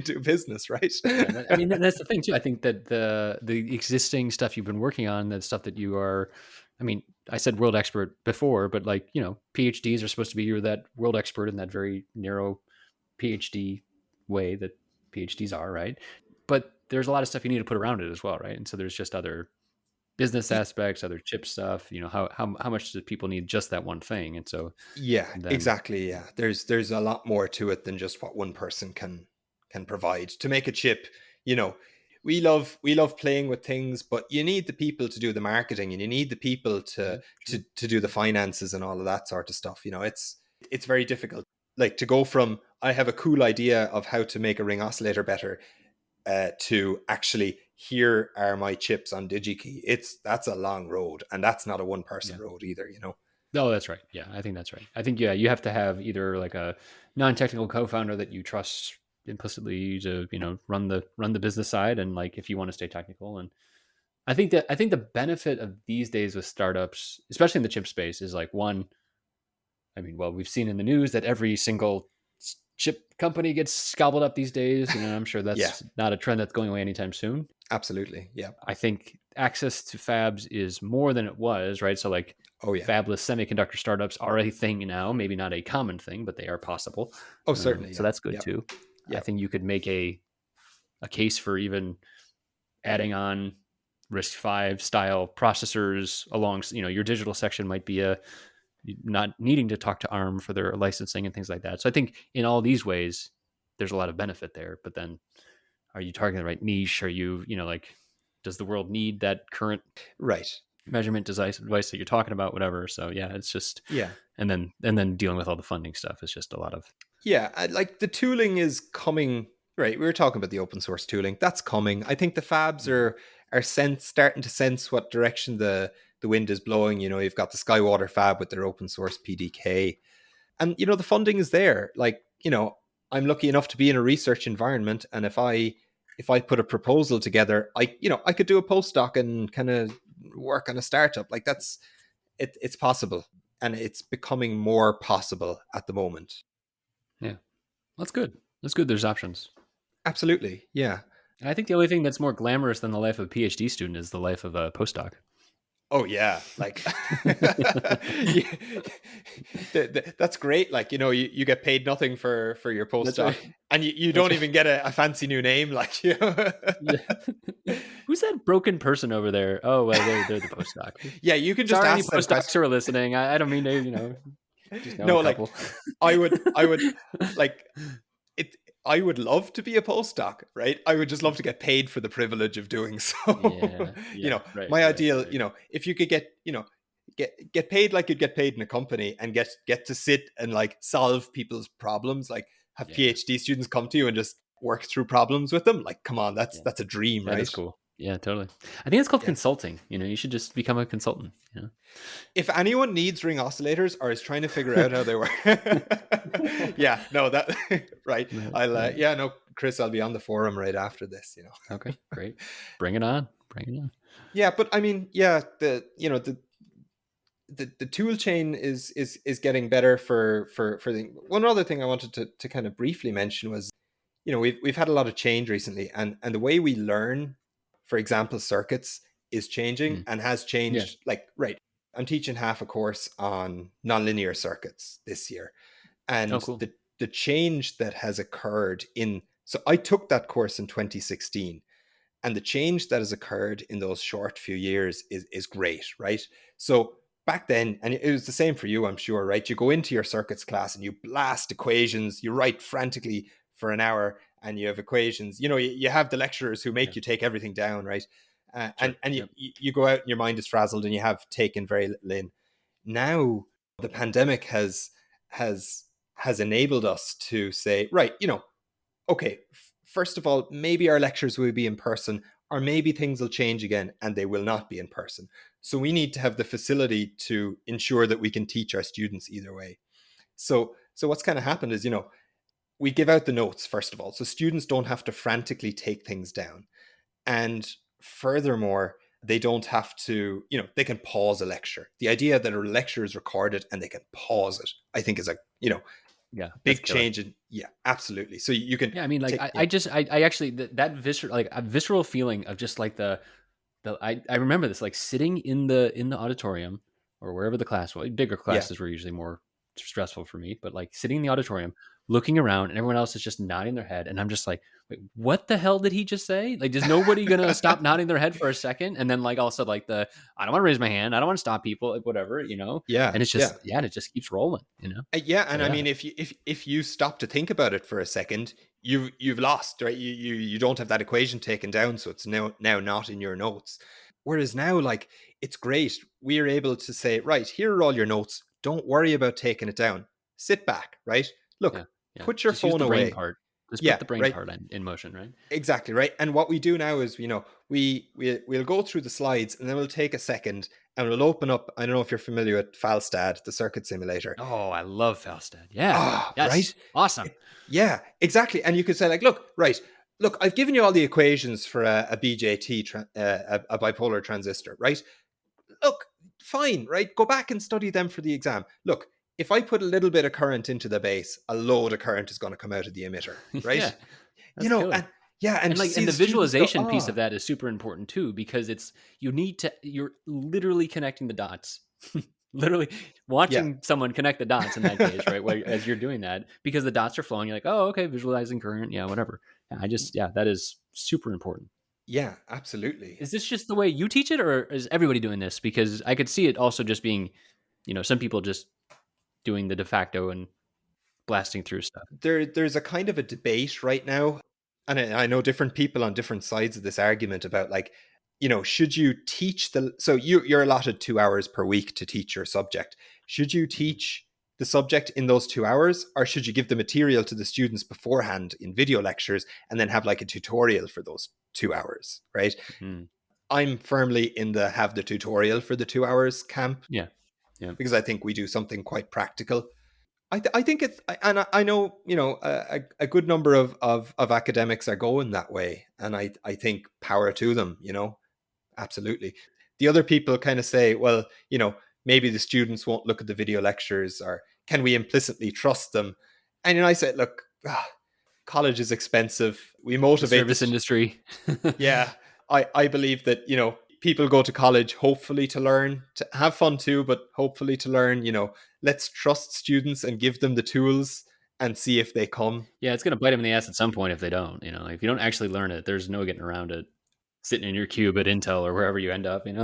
do business, right? Yeah, I mean that's the thing too. I think that the existing stuff you've been working on, that stuff that you are, I mean, I said world expert before, but like PhDs are supposed to be you're that world expert in that very narrow PhD way that PhDs are, right? But there's a lot of stuff you need to put around it as well, right? And so there's just other business aspects, other chip stuff. How much do people need just that one thing? And so Yeah, then exactly. Yeah. There's a lot more to it than just what one person can provide. To make a chip, you know, we love playing with things, but you need the people to do the marketing, and you need the people yeah, to sure. to do the finances and all of that sort of stuff. It's It's very difficult. Like to go from I have a cool idea of how to make a ring oscillator better to actually here are my chips on DigiKey. That's a long road, and that's not a one person Yeah. road either. You know. Oh, that's right. Yeah, I think that's right. I think, yeah, you have to have either like a non-technical co-founder that you trust implicitly to, run the business side, and like if you want to stay technical. And I think the benefit of these days with startups, especially in the chip space, is like one. I mean, well, we've seen in the news that every single chip company gets gobbled up these days. I'm sure Yeah, that's not a trend that's going away anytime soon. absolutely. Yeah. I think access to fabs is more than it was, right? So like Oh yeah. fabless semiconductor startups are a thing now, maybe not a common thing, but they are possible. Oh certainly. So Yeah. that's good Yeah. too. I Yeah. think you could make a case for even adding on RISC-V style processors along, your digital section might be a not needing to talk to ARM for their licensing and things like that. So I think in all these ways, there's a lot of benefit there. But then, are you targeting the right niche? Are you, like, does the world need that current Right. measurement device that you're talking about? Whatever. So yeah, it's just, Yeah. and then dealing with all the funding stuff is just a lot of. Yeah. Like the tooling is coming. Right. We were talking about the open source tooling. That's coming. I think the fabs are starting to sense what direction the wind is blowing. You know, you've got the Skywater fab with their open source PDK. And the funding is there. Like, I'm lucky enough to be in a research environment, and if I put a proposal together, I could do a postdoc and kind of work on a startup. Like it's possible, and it's becoming more possible at the moment. Yeah, that's good. That's good. There's options. Absolutely. Yeah. I think the only thing that's more glamorous than the life of a PhD student is the life of a postdoc. Oh yeah, like that's great. Like you get paid nothing for your That's postdoc, right. and you That's don't right. even get a fancy new name. Like Yeah. Who's that broken person over there? Oh, well, they're the postdoc. yeah, you can just Sorry, any ask them postdocs questions. who are listening. I don't mean to, just know a No, like couple. I would like it. I would love to be a postdoc, right? I would just love to get paid for the privilege of doing so. Yeah, yeah, right, My right, ideal, right. if you could get paid like you'd get paid in a company and get to sit and like solve people's problems, like have Yeah, PhD students come to you and just work through problems with them. Like, come on, that's yeah, that's a dream, that right? is cool. Yeah, totally. I think it's called Yeah. consulting. You should just become a consultant. If anyone needs ring oscillators or is trying to figure out how they work, yeah, no, that right. Right, I'll right. yeah, no, Chris, I'll be on the forum right after this. Okay, great. Bring it on. Bring it on. Yeah, but I mean, yeah, the tool chain is getting better for the one other thing I wanted to kind of briefly mention was, we've had a lot of change recently, and the way we learn, for example, circuits is changing Mm. and has Yeah. changed. Like, right, I'm teaching half a course on nonlinear circuits this year, Oh, and cool. the change that has occurred in so I took that course in 2016, and the change that has occurred in those short few years is great, right? So back then, and it was the same for you, I'm sure, right? You go into your circuits class and you blast equations, you write frantically for an hour, and you have equations. You have the lecturers who Yeah. make you take everything down, right? Sure. And you Yep. you go out and your mind is frazzled and you have taken very little in. Now the pandemic has has enabled us to say, right, okay, first of all, maybe our lectures will be in person, or maybe things will change again and they will not be in person. So we need to have the facility to ensure that we can teach our students either way. So what's kind of happened is, we give out the notes first of all, so students don't have to frantically take things down. And furthermore, they don't have to, they can pause a lecture. The idea that a lecture is recorded and they can pause it, I think is a, Yeah, that's big killer. change in, yeah, absolutely. So you can Yeah, I mean, like, take, I just, I actually, that visceral, like, a visceral feeling of just like I remember this, like, sitting in the auditorium or wherever the class was. Bigger yeah. classes were usually more stressful for me, but like sitting in the auditorium, looking around, and everyone else is just nodding their head, and I'm just like, wait, what the hell did he just say? Like, is nobody gonna stop nodding their head for a second? And then, like, also like I don't want to raise my hand, I don't want to stop people, like, whatever. Yeah, And it's yeah. just, yeah, and it just keeps rolling. Yeah, So and I yeah, mean, if you stop to think about it for a second, you've lost, right? You don't have that equation taken down, so it's now not in your notes. Whereas now, like, it's great. We are able to say, right, here are all your notes. Don't worry about taking it down. sit back, right? Yeah. Look, Yeah. put your Just use phone the brain away. part. Just put Yeah, the brain right. part in motion, right? Exactly, right. And what we do now is, we'll go through the slides, and then we'll take a second and we'll open up. I don't know if you're familiar with Falstad, the circuit simulator. Oh, I love Falstad. Yeah. Ah, right. Yes. Awesome. Yeah, exactly. And you could say, like, look, right, look, I've given you all the equations for a BJT, a bipolar transistor, right? Look, fine, right? Go back and study them for the exam. Look, if I put a little bit of current into the base, a load of current is going to come out of the emitter, right? Yeah. That's killer. And yeah, and And like, see and the the students go, visualization piece of that is super important too, because you're literally connecting the dots. Literally yeah, watching someone connect the dots in that case, right? As you're doing that, because the dots are flowing, you're like, oh, okay, visualizing current, yeah, whatever. That is super important. yeah, absolutely. Is this just the way you teach it, or is everybody doing this? Because I could see it also just being, some people just doing the de facto and blasting through stuff. There's a kind of a debate right now, and I know different people on different sides of this argument about, like, should you teach so you're allotted 2 hours per week to teach your subject. Should you teach the subject in those 2 hours, or should you give the material to the students beforehand in video lectures and then have like a tutorial for those 2 hours, right? Mm. I'm firmly in the have the tutorial for the 2 hours camp, Yeah. Yeah. because I think we do something quite practical. I think it's, and I know, a good number of academics are going that way, and I think power to them, absolutely. The other people kind of say, well, maybe the students won't look at the video lectures, or can we implicitly trust them? And I said, look, college is expensive. We The motivate service this. industry. Yeah, I believe that, people go to college hopefully to learn, to have fun too, but hopefully to learn. Let's trust students and give them the tools and see if they come. Yeah, it's going to bite them in the ass at some point if they don't. Like, if you don't actually learn it, there's no getting around it. Sitting in your cube at Intel or wherever you end up, In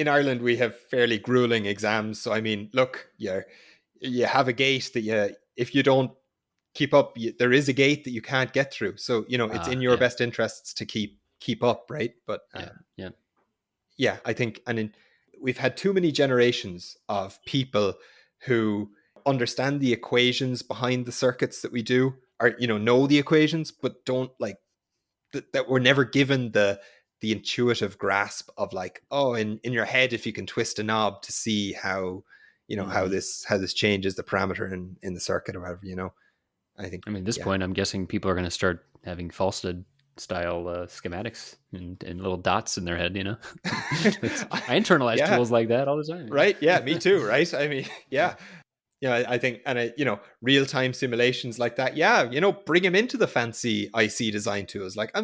Ireland, we have fairly grueling exams. So, I mean, look, you have a gate that if you don't keep up, there is a gate that you can't get through. So, it's in your Yeah, best interests to keep up, right? But yeah. yeah, I think, we've had too many generations of people who understand the equations behind the circuits that we do, or know the equations, but don't, like, that were never given the intuitive grasp of, like, oh, in your head, if you can twist a knob to see how how Mhm. this changes the parameter in the circuit or whatever. I think, I mean, at this yeah. point, I'm guessing people are going to start having Falstad style schematics and little dots in their head. I internalize Yeah, tools like that all the time. right, yeah, me too, right? I mean, yeah. Yeah, I think, and real-time simulations like that. Yeah, bring them into the fancy IC design tools. Like,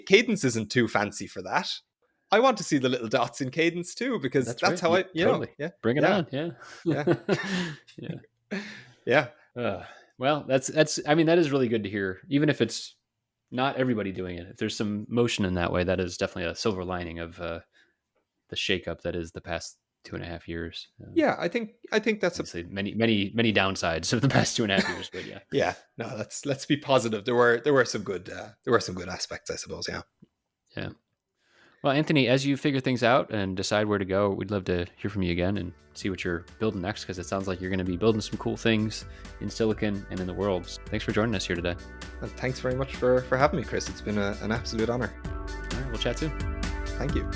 Cadence isn't too fancy for that. I want to see the little dots in Cadence too, because That's that's right. how Yeah, I, totally. yeah, Bring it yeah, on. Yeah. yeah, Yeah. yeah, Well, that's. I mean, that is really good to hear. Even if it's not everybody doing it, if there's some motion in that way, that is definitely a silver lining of the shakeup that is the past 2.5 years. yeah. I think that's a, Obviously, many downsides of the past 2.5 years, but yeah. yeah. No, let's be positive. There were some good aspects, I suppose. Yeah. Yeah. Well, Anthony, as you figure things out and decide where to go, we'd love to hear from you again and see what you're building next, because it sounds like you're going to be building some cool things in silicon and in the world. Thanks for joining us here today. And thanks very much for having me, Chris. It's been an absolute honor. All right, we'll chat soon. Thank you.